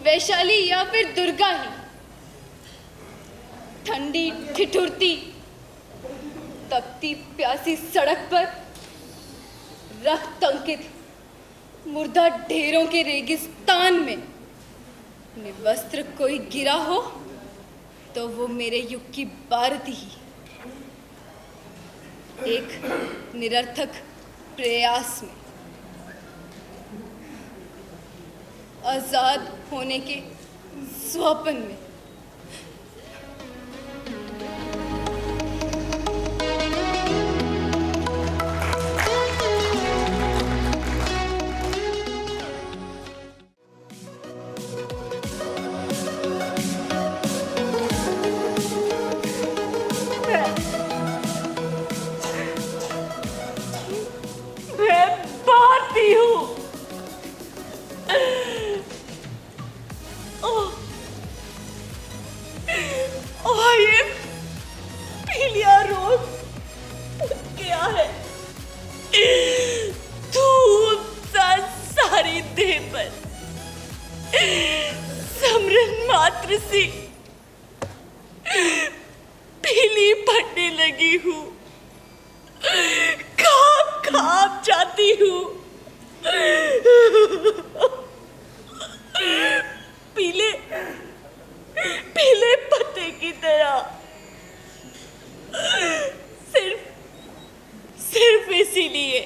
वैशाली या फिर दुर्गा ही, ठंडी ठिठुरती तपती प्यासी सड़क पर रक्त अंकित मुर्दा ढेरों के रेगिस्तान में निवस्त्र कोई गिरा हो तो वो मेरे युग की भारती ही। एक निरर्थक प्रयास में, आजाद होने के स्वप्न में, मैं भारती हूँ। और ये पीलिया रोग क्या है? धूप सा सारी देह पर समरन मात्र सी पीली पड़ने लगी हूँ। कांप कांप जाती हूँ। पीले पीले पत्ते की तरह। सिर्फ इसीलिए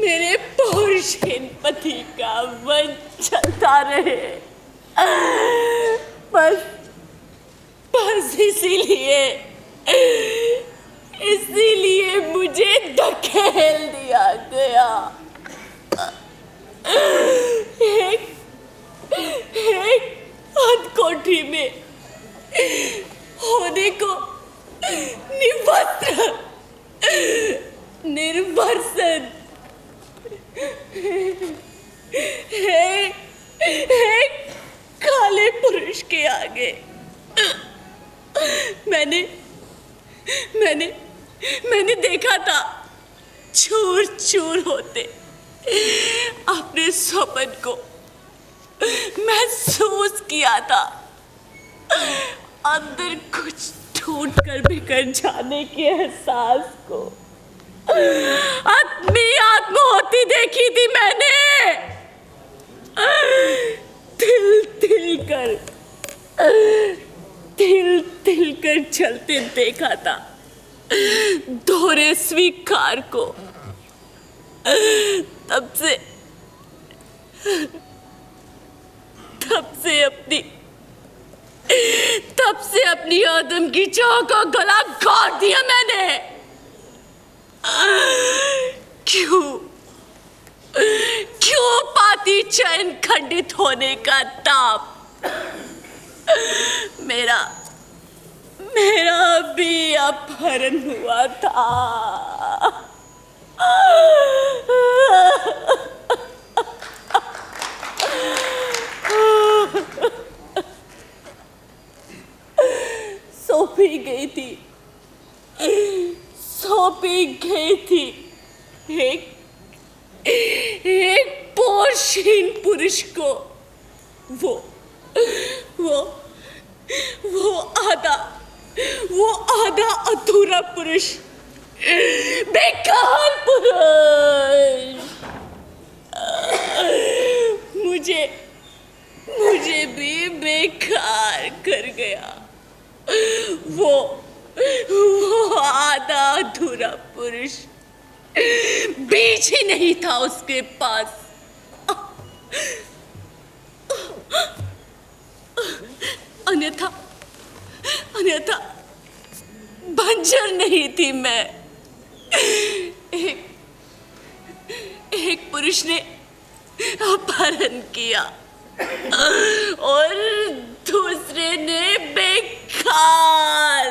मेरे पौरुषहीन पति का मन चलता रहे। बस इसीलिए मुझे धकेल दिया गया। एक अंधकोठी में होने को निवस्त्र निर्वसन है काले पुरुष के आगे मैंने देखा था चूर चूर होते। अपने स्वप्न को महसूस किया था। अंदर कुछ टूट कर बिखर जाने के एहसास को अपनी आत्माहुति देखी थी मैंने। तिल कर चलते देखा था दोहरे स्वीकार को। तब से अपनी आदम की चाह का गला काट दिया मैंने। क्यों पाती चैन खंडित होने का ताप। मेरा भी अपहरण हुआ था। सौंपी गई थी एक पौरुषहीन पुरुष को। वो आधा अधूरा पुरुष, बेकार पुरुष मुझे भी बेकार कर गया। वो आधा अधूरा पुरुष बीच ही नहीं था उसके पास। अन्यथा बंजर नहीं थी मैं। एक पुरुष ने अपहरण किया और दूसरे ने बेकार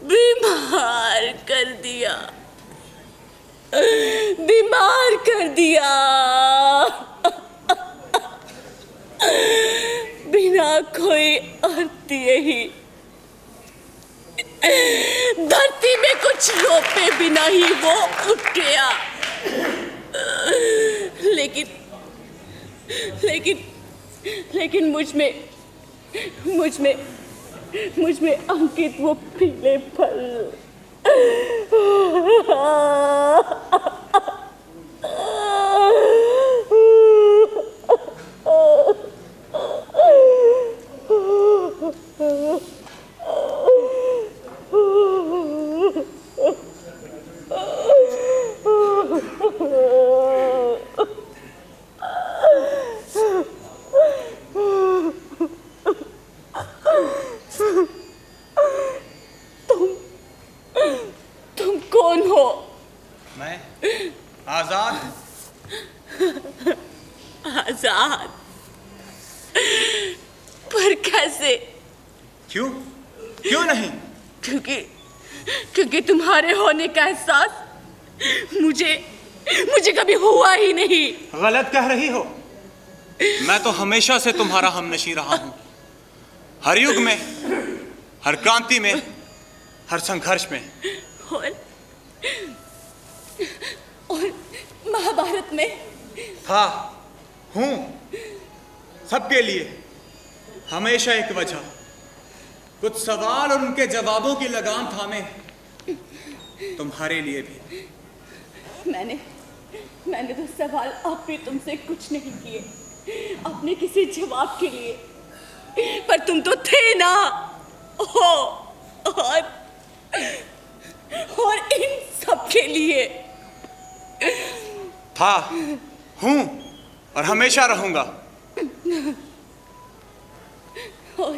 बीमार कर दिया। बिना कोई अर्थ यही, धरती में कुछ रोपे बिना ही वो उठ गया। लेकिन मुझ में अंकित वो पीले फल। तुम कौन हो? मैं आजाद। आजाद? पर कैसे? क्यों नहीं? क्योंकि तुम्हारे होने का एहसास मुझे कभी हुआ ही नहीं। गलत कह रही हो। मैं तो हमेशा से तुम्हारा हमनशी रहा हूं, हर युग में, हर क्रांति में, हर संघर्ष में। और महाभारत में था, हूं, सबके लिए हमेशा एक वजह, कुछ सवाल और उनके जवाबों की लगाम थामे तुम्हारे लिए भी। मैंने तो सवाल अब भी तुमसे कुछ नहीं किए अपने किसी जवाब के लिए, पर तुम तो थे ना हो, और इन सब के लिए। था, हूं और हमेशा रहूंगा। और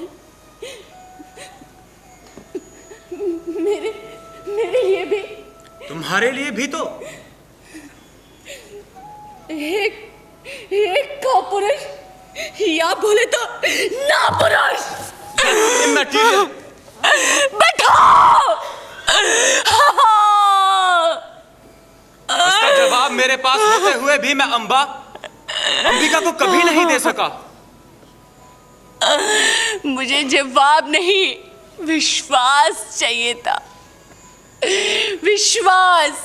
मेरे लिए भी। तुम्हारे लिए भी तो। एक का पुरुष, या बोले तो ना पुरुष। Immaterial। बैठो। इसका जवाब मेरे पास होते हुए भी मैं अंबिका को कभी नहीं दे सका। मुझे जवाब नहीं, विश्वास चाहिए था। विश्वास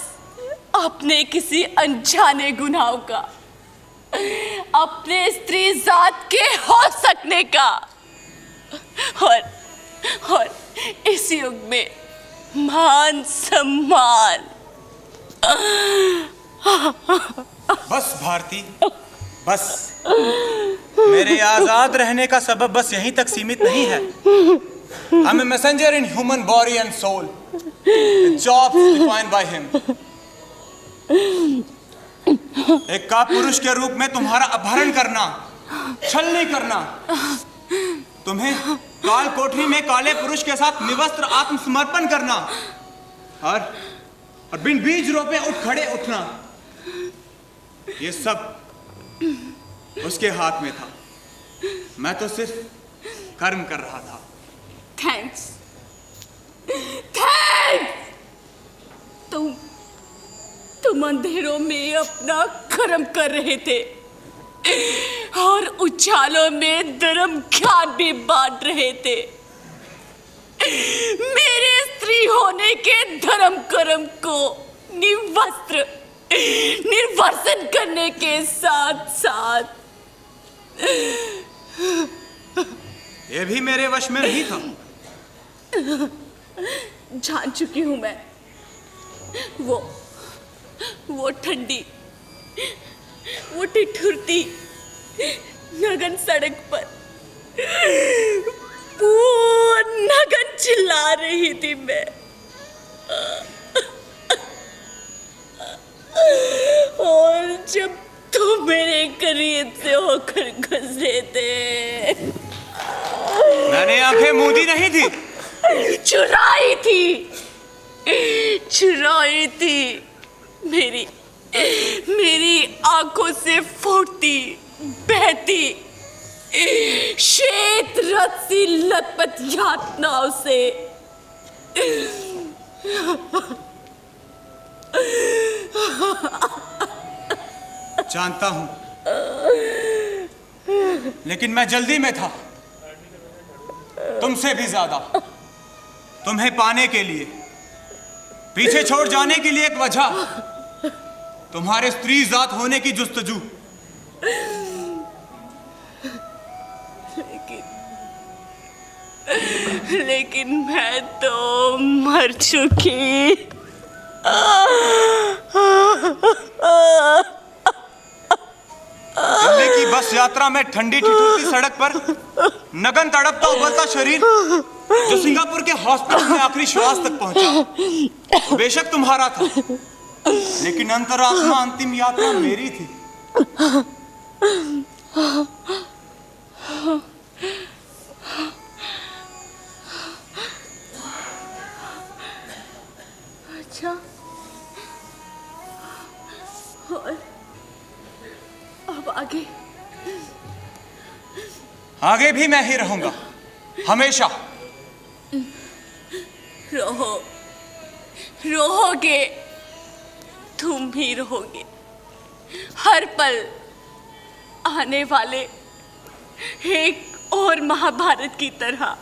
अपने किसी अनजाने गुनाहों का, अपने स्त्री जात के हो सकने का, और इस युग में मान सम्मान। बस भारती, बस। मेरे आजाद रहने का सबब बस यहीं तक सीमित नहीं है। I'm a messenger in human body and soul. A job defined by him. एक का पुरुष के रूप में तुम्हारा अपहरण करना, छल नहीं करना, तुम्हें काल कोठरी में काले पुरुष के साथ निवस्त्र आत्मसमर्पण करना, और बिन बीज रोपे उठ खड़े उठना, ये सब उसके हाथ में था। मैं तो सिर्फ कर्म कर रहा था। थैंक्स। तुम अंधेरों में अपना कर्म कर रहे थे और उछालों में धर्म ज्ञान भी बांट रहे थे। मेरे स्त्री होने के धर्म कर्म को निर्वासन करने के साथ साथ यह भी मेरे वश में नहीं था। जान चुकी हूं मैं। वो ठंडी, वो ठिठुरती नगन सड़क पर नगन चिल्ला रही थी मैं, और जब तुम मेरे करीब से होकर गुजरे थे, मैंने आंखें मूंदी नहीं थी, चुराई थी। मेरी आंखों से फूटती बहती श्वेत रथ सी लथपथ यातनाओं से जानता हूं, लेकिन मैं जल्दी में था। तुमसे भी ज्यादा तुम्हें पाने के लिए, पीछे छोड़ जाने के लिए एक वजह, तुम्हारे स्त्री जात होने की जुस्तजू। लेकिन मैं तो मर चुकी। चलने की बस यात्रा में ठंडी ठिठुरती सड़क पर नगन तड़पता उबलता शरीर जो सिंगापुर के हॉस्पिटल में आखिरी श्वास तक पहुंचा, वो बेशक तुम्हारा था, लेकिन अंतरात्मा अंतिम यात्रा मेरी थी। अच्छा, और अब आगे? आगे भी मैं ही रहूंगा, हमेशा। रहोगे, तुम ही रहोगे, हर पल आने वाले एक और महाभारत की तरह।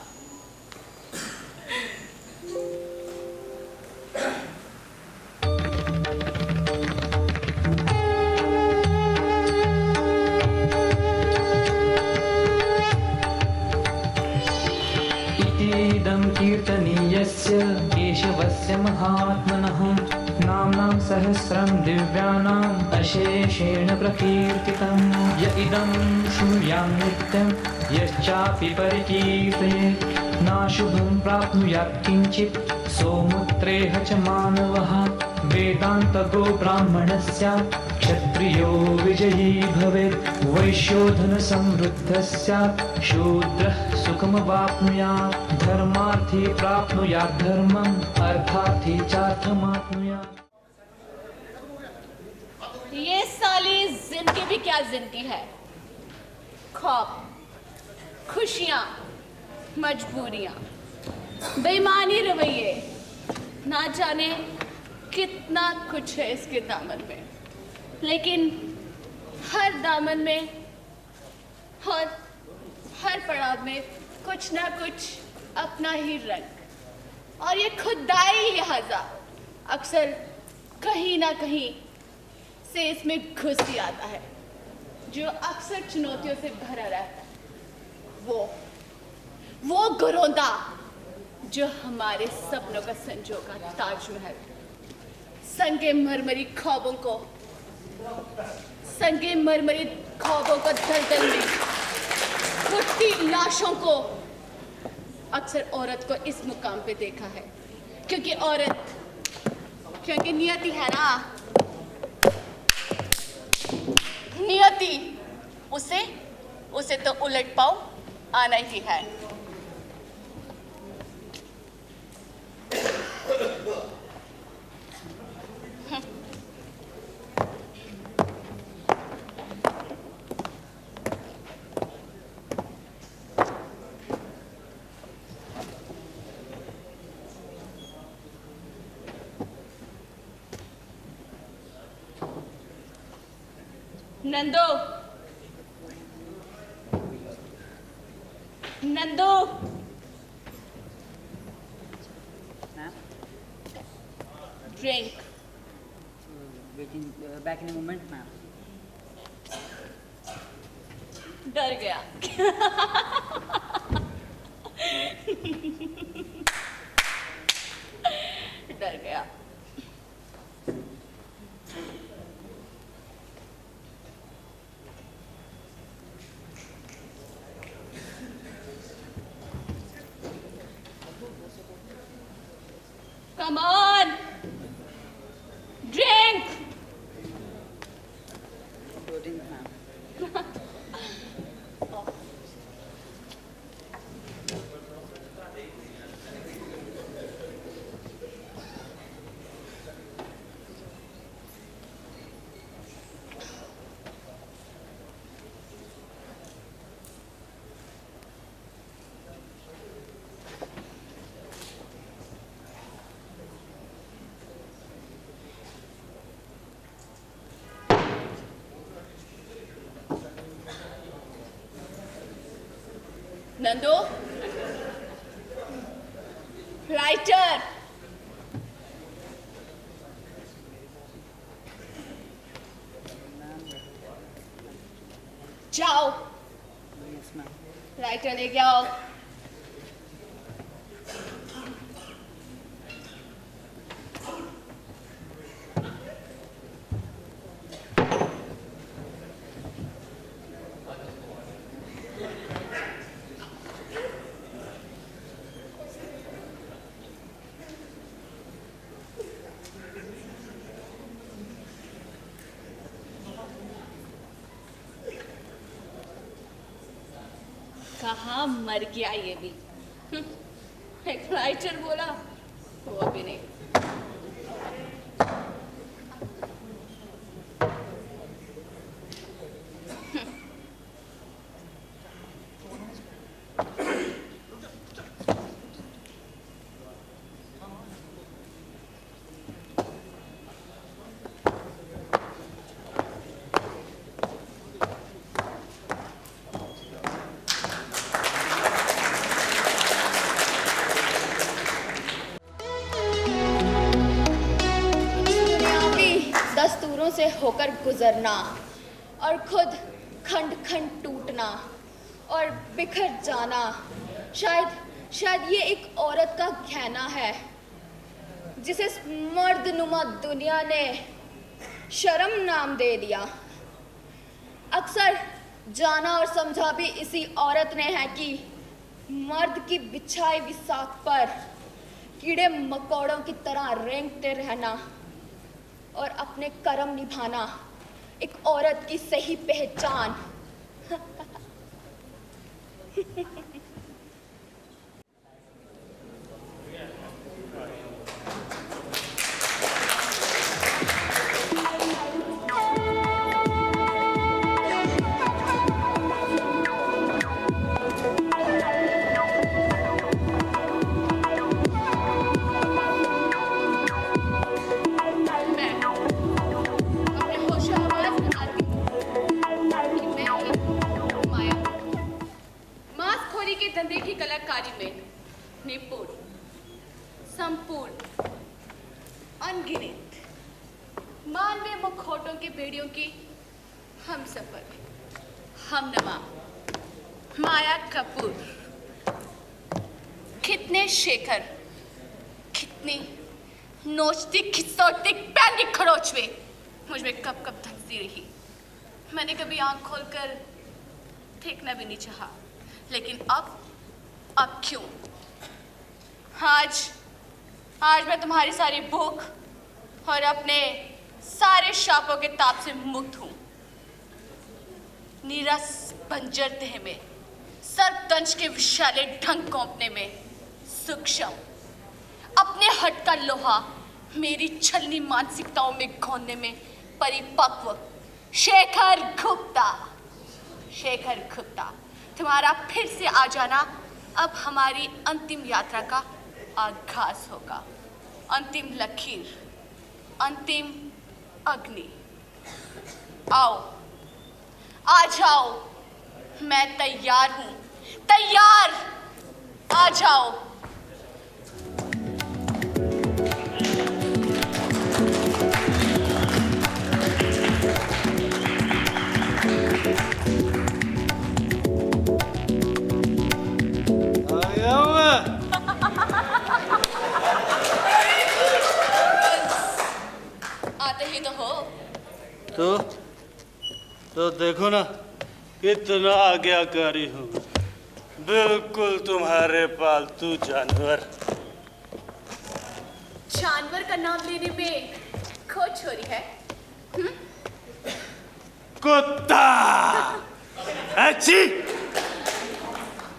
इदं कीर्तनीयस्य केशवस्य महात्मनः नाम्नां सहस्रं दिव्यानाम् अशेषेण प्रकीर्तितं। य इदं शृणुयां नित्यं यश्चापि परिकीर्तयेत् नाशुभं प्राप्नुयात् किञ्चित् सोमुत्रेह च मानवः। वेदान्तगो ब्राह्मणस्यात् क्षत्रियो विजयी भवेत् वैश्यो धनसमृद्धः स्यात् शूद्रः सुखमवाप्नुयात्। धर्मार्थी प्राप्नुयात् धर्मम् अर्थार्थी चार्थमाप्नुयात्। ये साली जिंदगी भी क्या जिंदगी है, ख्वाब, खुशियां, मजबूरियां, बेईमानी रवैये, ना जाने कितना कुछ है इसके दामन में। लेकिन हर दामन में और हर पड़ाव में कुछ ना कुछ अपना ही रंग, और ये खुदाई लिहाजा अक्सर कहीं ना कहीं से इसमें घुस ही आता है, जो अक्सर चुनौतियों से भरा रहता है। वो गुरोंदा जो हमारे सपनों का संजोगा ताजमहल, संगे मरमरी ख्वाबों को दलदल में घुटती लाशों को अक्सर औरत को इस मुकाम पे देखा है, क्योंकि नियति है ना, नियति उसे तो उलट पाव आना ही है। Nando, drink. Back in moment ma'am. डर गया। डर गया। Come on, drink. Nando, writer, जाओ राइटर लेके आओ। कहाँ मर गया ये भी। एक राइटर बोला, वो भी नहीं। दस्तूरों से होकर गुजरना और खुद खंड खंड टूटना और बिखर जाना, शायद ये एक औरत का कहना है जिसे मर्दनुमा दुनिया ने शर्म नाम दे दिया। अक्सर जाना और समझा भी इसी औरत ने है कि मर्द की बिछाई विसाख पर कीड़े मकोड़ों की तरह रेंगते रहना और अपने कर्म निभाना एक औरत की सही पहचान। धंधे की कलाकारी में निपुण, संपूर्ण, अनगिनत मानवीय मुखौटों के बेड़ियों की हम सफर, हमनमा माया कपूर, कितने शेखर, कितनी नोचती खिसौती पैनिक खरोच में मुझ में कब कब धंसती रही। मैंने कभी आंख खोलकर देखना भी नहीं चाहा, लेकिन अब क्यों? आज मैं तुम्हारी सारी भूख और अपने सारे शापों के ताप से मुक्त हूं। नीरस बंजर देह में सर्पदंश के विशाले ढंग कांपने में सूक्ष्म अपने हट का लोहा मेरी छलनी मानसिकताओं में घोंने में परिपक्व शेखर गुप्ता, तुम्हारा फिर से आ जाना अब हमारी अंतिम यात्रा का आगाज होगा। अंतिम लकीर, अंतिम अग्नि। आओ, आ जाओ, मैं तैयार हूं, तैयार, आ जाओ। आते ही तो हो। तो देखो ना कितना आज्ञाकारी हूँ, बिल्कुल तुम्हारे पालतू जानवर। जानवर का नाम लेने में खोज हो रही है। कुत्ता अच्छी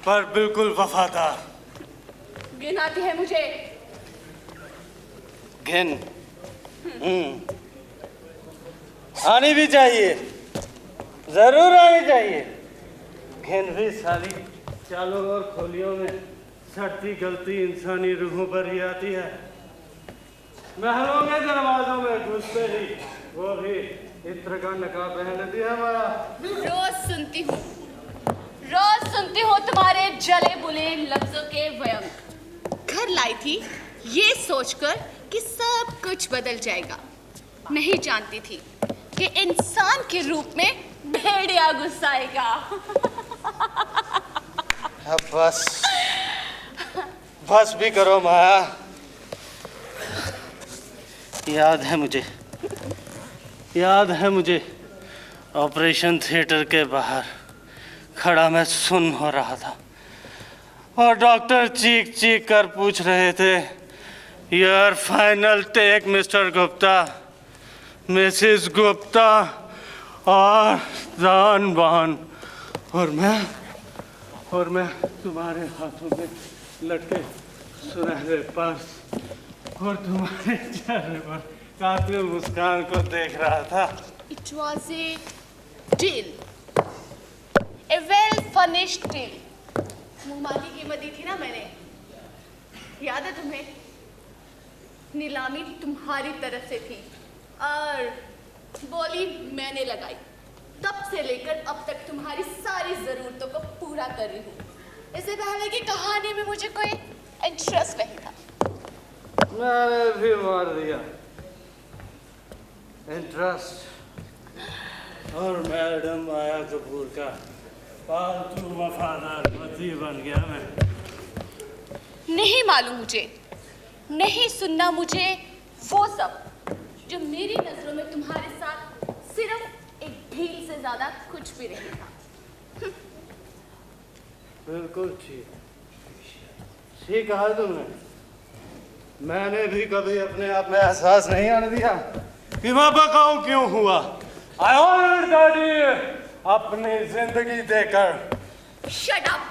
पर बिल्कुल वफादार। घिन आती है मुझे। घिन आनी भी चाहिए, जरूर आनी चाहिए। घिन भी साली चालों और खोलियों में सड़ती गलती इंसानी रूहों पर ही आती है। महलों के दरवाजों में घुसते ही वो भी इत्र का नकाब पहन लेती है हमारा। रोज सुनती हूँ तुम्हारे जले बुले लफ्जों के व्यंग। घर घर लाई थी ये सोचकर कि सब कुछ बदल जाएगा। नहीं जानती थी कि इंसान के रूप में भेड़िया गुस्सा आएगा। अब बस भी करो माया। याद है मुझे ऑपरेशन थिएटर के बाहर खड़ा मैं सुन हो रहा था और डॉक्टर चीख चीख कर पूछ रहे थे, your final take mister Gupta, missus Gupta और दान बान। और मैं तुम्हारे हाथों में लटके सुनहरे पर्स और तुम्हारे चेहरे पर कातिल मुस्कान को देख रहा था। It was a deal, a well furnished deal. मुंहमाली कीमत दी थी ना मैंने, याद है तुम्हें? नीलामी तुम्हारी तरफ से थी और बोली मैंने लगाई। तब से लेकर अब तक तुम्हारी सारी जरूरतों को पूरा कर रही हूँ। इससे पहले की कहानी में मुझे कोई इंटरेस्ट नहीं था। मैंने भी मार दिया इंटरेस्ट, और मैडम माया कपूर का पालतू वफादार पति बन गया मैं। नहीं मालूम मुझे, नहीं सुनना मुझे वो सब जो मेरी नजरों में तुम्हारे साथ सिर्फ एक ढील से ज्यादा कुछ भी नहीं था। बिल्कुल ठीक कहा तुमने। मैंने भी कभी अपने आप में एहसास नहीं आने दिया कि मैं बकाऊ क्यों हुआ। I honored daddy अपनी जिंदगी देकर। Shut up,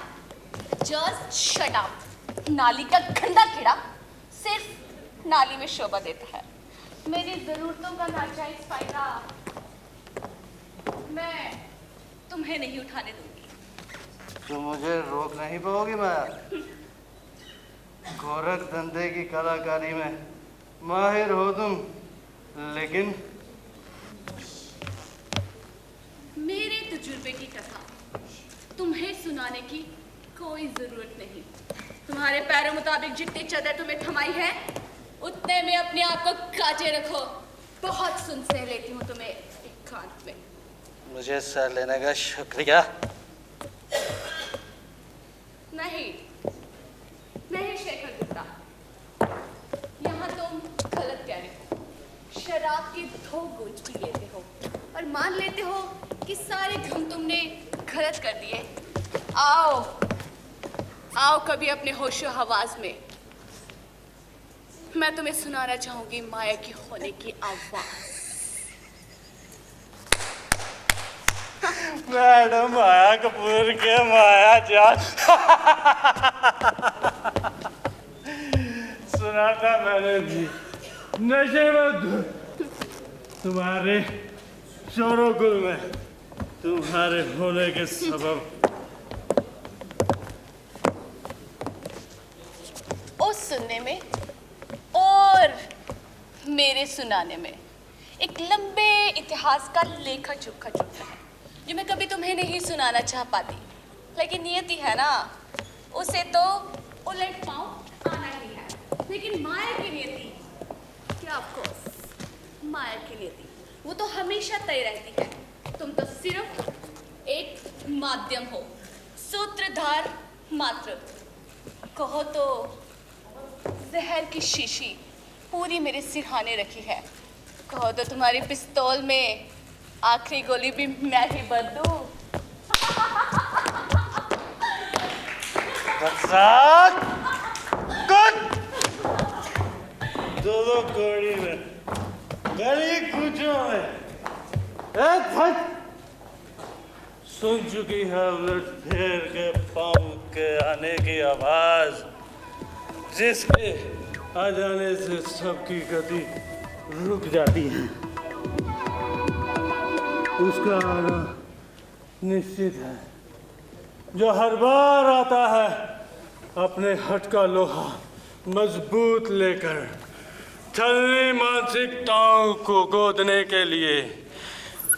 just shut up। नाली का गंदा कीड़ा सिर्फ नाली में शोभा देता है। मेरी जरूरतों का नाजायज फायदा मैं तुम्हें नहीं उठाने दूंगी। तो मुझे रोक नहीं पाओगी माया? गोरख धंधे की कलाकारी में माहिर हो तुम, लेकिन मेरे तजुर्बे की कथा तुम्हें सुनाने की कोई जरूरत नहीं। तुम्हारे पैरों मुताबिक जितनी चादर तुम्हें थमाई है उतने में अपने आप को काटे रखो। बहुत सुन सह लेती हूँ तुम्हें एकांत में। मुझे सह लेने का शुक्रिया। नहीं शेखर गुप्ता, यहाँ तुम गलत कह रहे हो। शराब की 2 घूंट पी लेते हो और मान लेते हो कि सारे घम तुमने गलत कर दिए। आओ कभी अपने होशो हवास में मैं तुम्हें सुनाना चाहूंगी माया की होने की आवाज। मैडम माया कपूर के माया जान सुना था मैंने भी। नशे में तुम्हारे शोरोगुल में तुम्हारे होने के सबब उस सुनने में और मेरे सुनाने में एक लंबे इतिहास का लेखा चुका चुका है जो मैं कभी तुम्हें नहीं सुनाना चाह पाती, लेकिन नियति है ना, उसे तो उलट पाँव आना ही है। लेकिन माया की नियति क्या, ऑफकोर्स माया की नियति वो तो हमेशा तय रहती है। तुम तो सिर्फ एक माध्यम हो, सूत्रधार मात्र। कहो तो जहर की शीशी पूरी मेरे सिरहाने रखी है। कहो तो तुम्हारी पिस्तौल में आखिरी गोली भी मैं ही भर दूं। दो कोड़ी में गली कूचों में सुन चुकी है उलट फेर के पाँव के आने की आवाज, जिसके आ जाने से सबकी गति रुक जाती है। उसका आना निश्चित है, जो हर बार आता है अपने हट का लोहा मजबूत लेकर, छलनी मानसिकताओं को गोदने के लिए,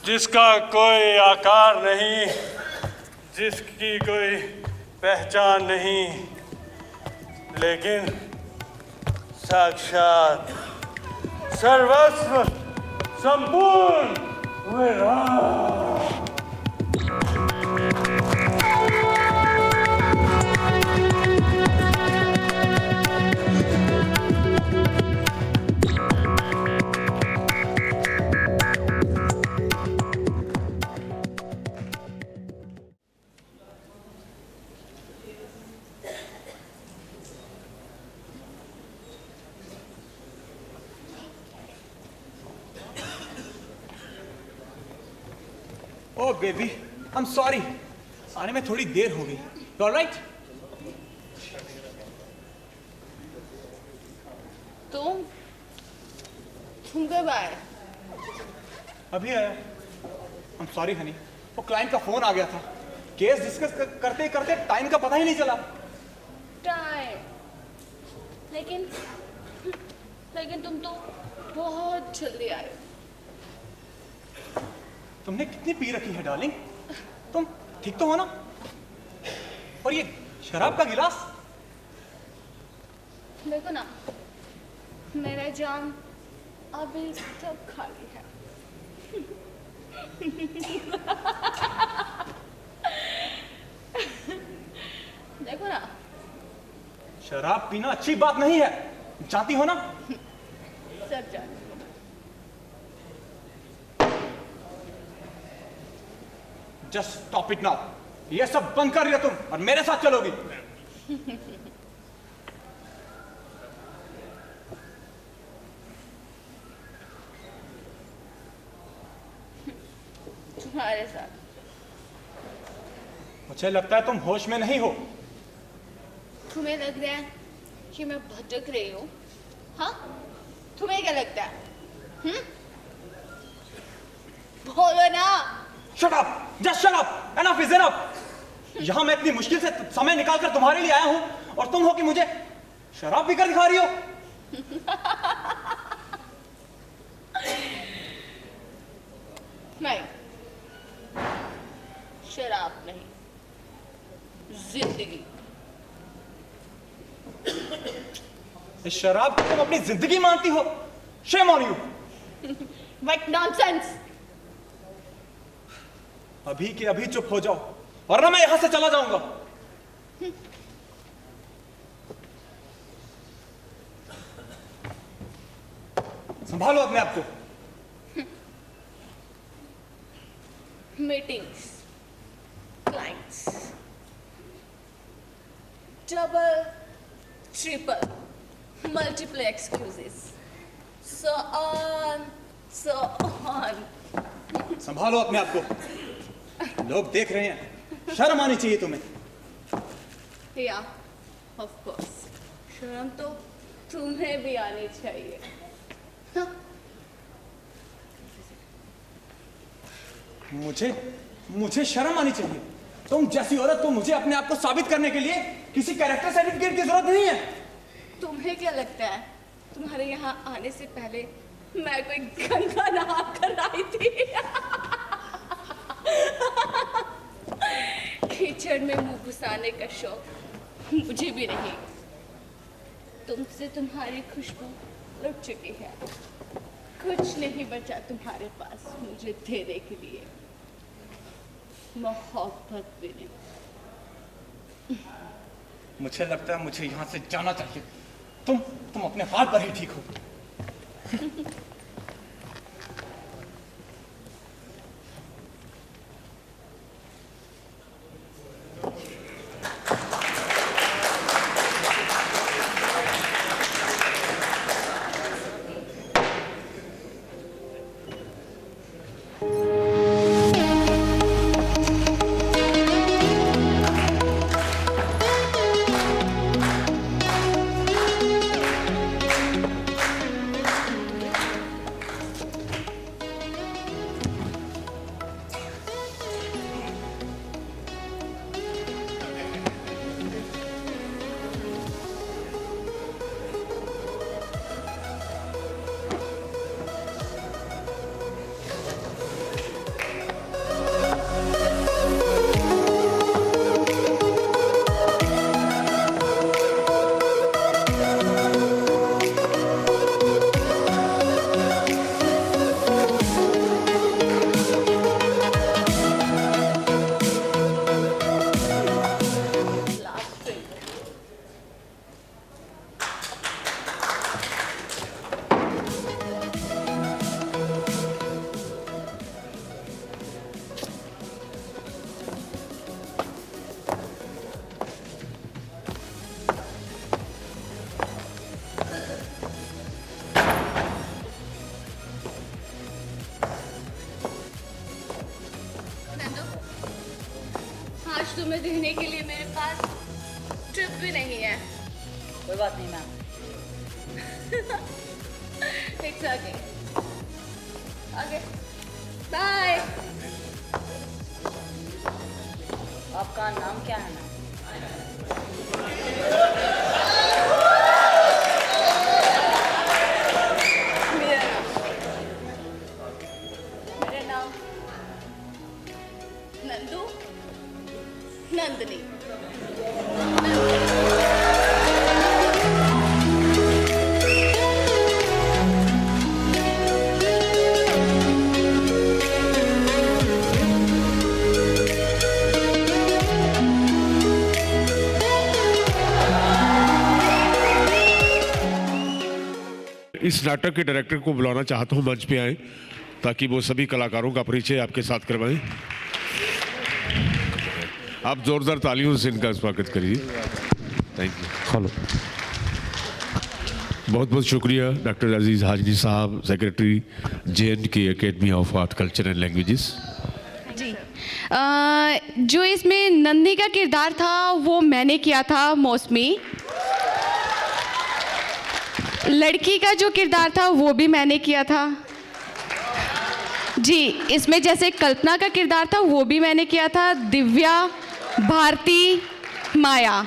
जिसका कोई आकार नहीं, जिसकी कोई पहचान नहीं, लेकिन साक्षात सर्वस्व संपूर्ण विराट। ओ बेबी, आई एम सॉरी, आने में थोड़ी देर हो गई। ऑलराइट? तुम कब आए? अभी आया। आई एम सॉरी हनी, वो क्लाइंट का फोन आ गया था। केस डिस्कस करते करते टाइम का पता ही नहीं चला। टाइम? लेकिन तुम तो बहुत जल्दी आए। तुमने कितनी पी रखी है डार्लिंग? तुम ठीक तो हो ना? और ये शराब का गिलास? देखो ना, मेरा जाम अभी सब खाली है। देखो ना। शराब पीना अच्छी बात नहीं है, जानती हो ना? सब जानती हूँ। Just stop it now. ये सब बंद कर रही हो तुम और मेरे साथ चलोगी। तुम्हारे साथ? मुझे लगता है तुम होश में नहीं हो। तुम्हें लग रहा है कि मैं भटक रही हूँ? हाँ, तुम्हें क्या लगता है? बोलो ना। Shut up! Just shut up! Enough is enough! यहाँ मैं इतनी मुश्किल से समय निकालकर तुम्हारे लिए आया हूँ और तुम हो कि मुझे शराब पीकर दिखा रही हो। नहीं, शराब नहीं, जिंदगी। इस शराब को तुम अपनी जिंदगी मानती हो? Shame on you! What nonsense! अभी के अभी चुप हो जाओ वरना मैं यहां से चला जाऊंगा। संभालो अपने आप को। Meetings, clients, double, triple, multiple excuses, so on, so on. संभालो अपने आप को, लोग देख रहे हैं, शर्म आनी चाहिए तुम्हें। Yeah, of course. शर्म तो तुम्हें भी आनी चाहिए। हाँ? मुझे शर्म आनी चाहिए? तुम जैसी औरत को मुझे अपने आप को साबित करने के लिए किसी कैरेक्टर सर्टिफिकेट की जरूरत नहीं है। तुम्हें क्या लगता है तुम्हारे यहाँ आने से पहले मैं कोई गंगा नहा कर आई थी? कीचड़ में मुंह घुसाने का शौक मुझे भी नहीं। तुमसे तुम्हारी खुशबू लुट चुकी है, कुछ नहीं बचा तुम्हारे पास मुझे देने के लिए, मोहब्बत भी नहीं। मुझे लगता है मुझे यहाँ से जाना चाहिए। तुम अपने हाथ पर ही ठीक हो। तुम्हें देने के लिए मेरे पास ट्रिप भी नहीं है। कोई बात नहीं ma'am. It's okay. Okay. Bye. आपका नाम क्या है मैम? मेरा नाम नंदू, नंदनी। इस नाटक के डायरेक्टर को बुलाना चाहता हूं, मंच पे आए ताकि वो सभी कलाकारों का परिचय आपके साथ करवाएं। आप जोरदार तालियों से इनका स्वागत करिए। Thank you. हेलो, बहुत बहुत शुक्रिया doctor Aziz Hajni sahab, secretary JNK academy of art culture and languages. जी, जो इसमें नंदी का किरदार था वो मैंने किया था मौसमी। लड़की का जो किरदार था वो भी मैंने किया था जी। इसमें जैसे कल्पना का किरदार था वो भी मैंने किया था। दिव्या, भारती, माया,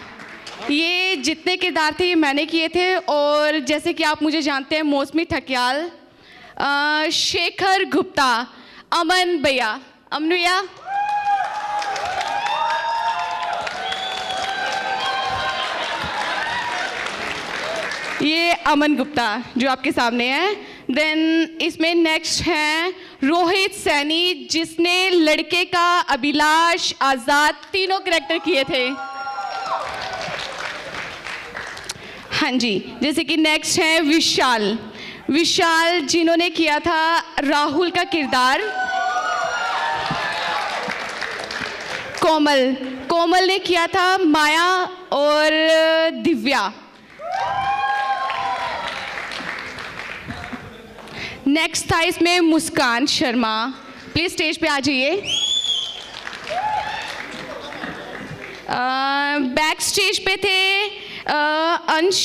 ये जितने किरदार थे ये मैंने किए थे। और जैसे कि आप मुझे जानते हैं, मौसमी ठकियाल, शेखर गुप्ता, अमन भैया, अमन भैया, ये अमन गुप्ता जो आपके सामने है। देन इसमें नेक्स्ट हैं रोहित सैनी, जिसने लड़के का, अभिलाष, आज़ाद, तीनों कैरेक्टर किए थे। हाँ जी, जैसे कि नेक्स्ट है विशाल, विशाल जिन्होंने किया था राहुल का किरदार। कोमल, कोमल ने किया था माया और दिव्या। नेक्स्ट था इसमें मुस्कान शर्मा, प्लीज स्टेज पे आ जाइए। बैक स्टेज पे थे अंश।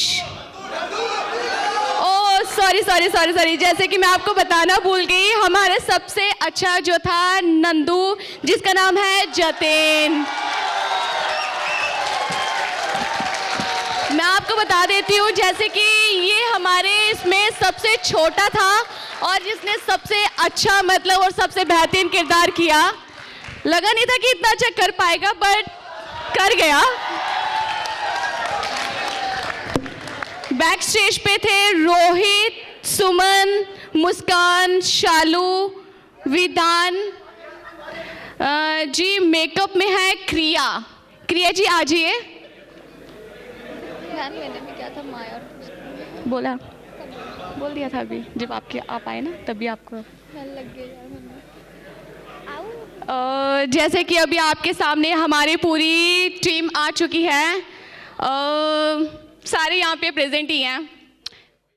ओ सॉरी, जैसे कि मैं आपको बताना भूल गई, हमारे सबसे अच्छा जो था नंदू, जिसका नाम है जतेन। मैं आपको बता देती हूँ, जैसे कि ये हमारे इसमें सबसे छोटा था और जिसने सबसे अच्छा मतलब और सबसे बेहतरीन किरदार किया। लगा नहीं था कि इतना अच्छा कर पाएगा, बट कर गया। बैक स्टेज पे थे रोहित, सुमन, मुस्कान, शालू, विधान जी। मेकअप में है क्रिया। क्रिया जी आ जाइए। मैंने भी क्या था, माया बोल दिया था अभी, जब आप आए ना तभी आपको लग गया। जैसे कि अभी आपके सामने हमारी पूरी टीम आ चुकी है, सारे यहाँ पे प्रेजेंट ही हैं।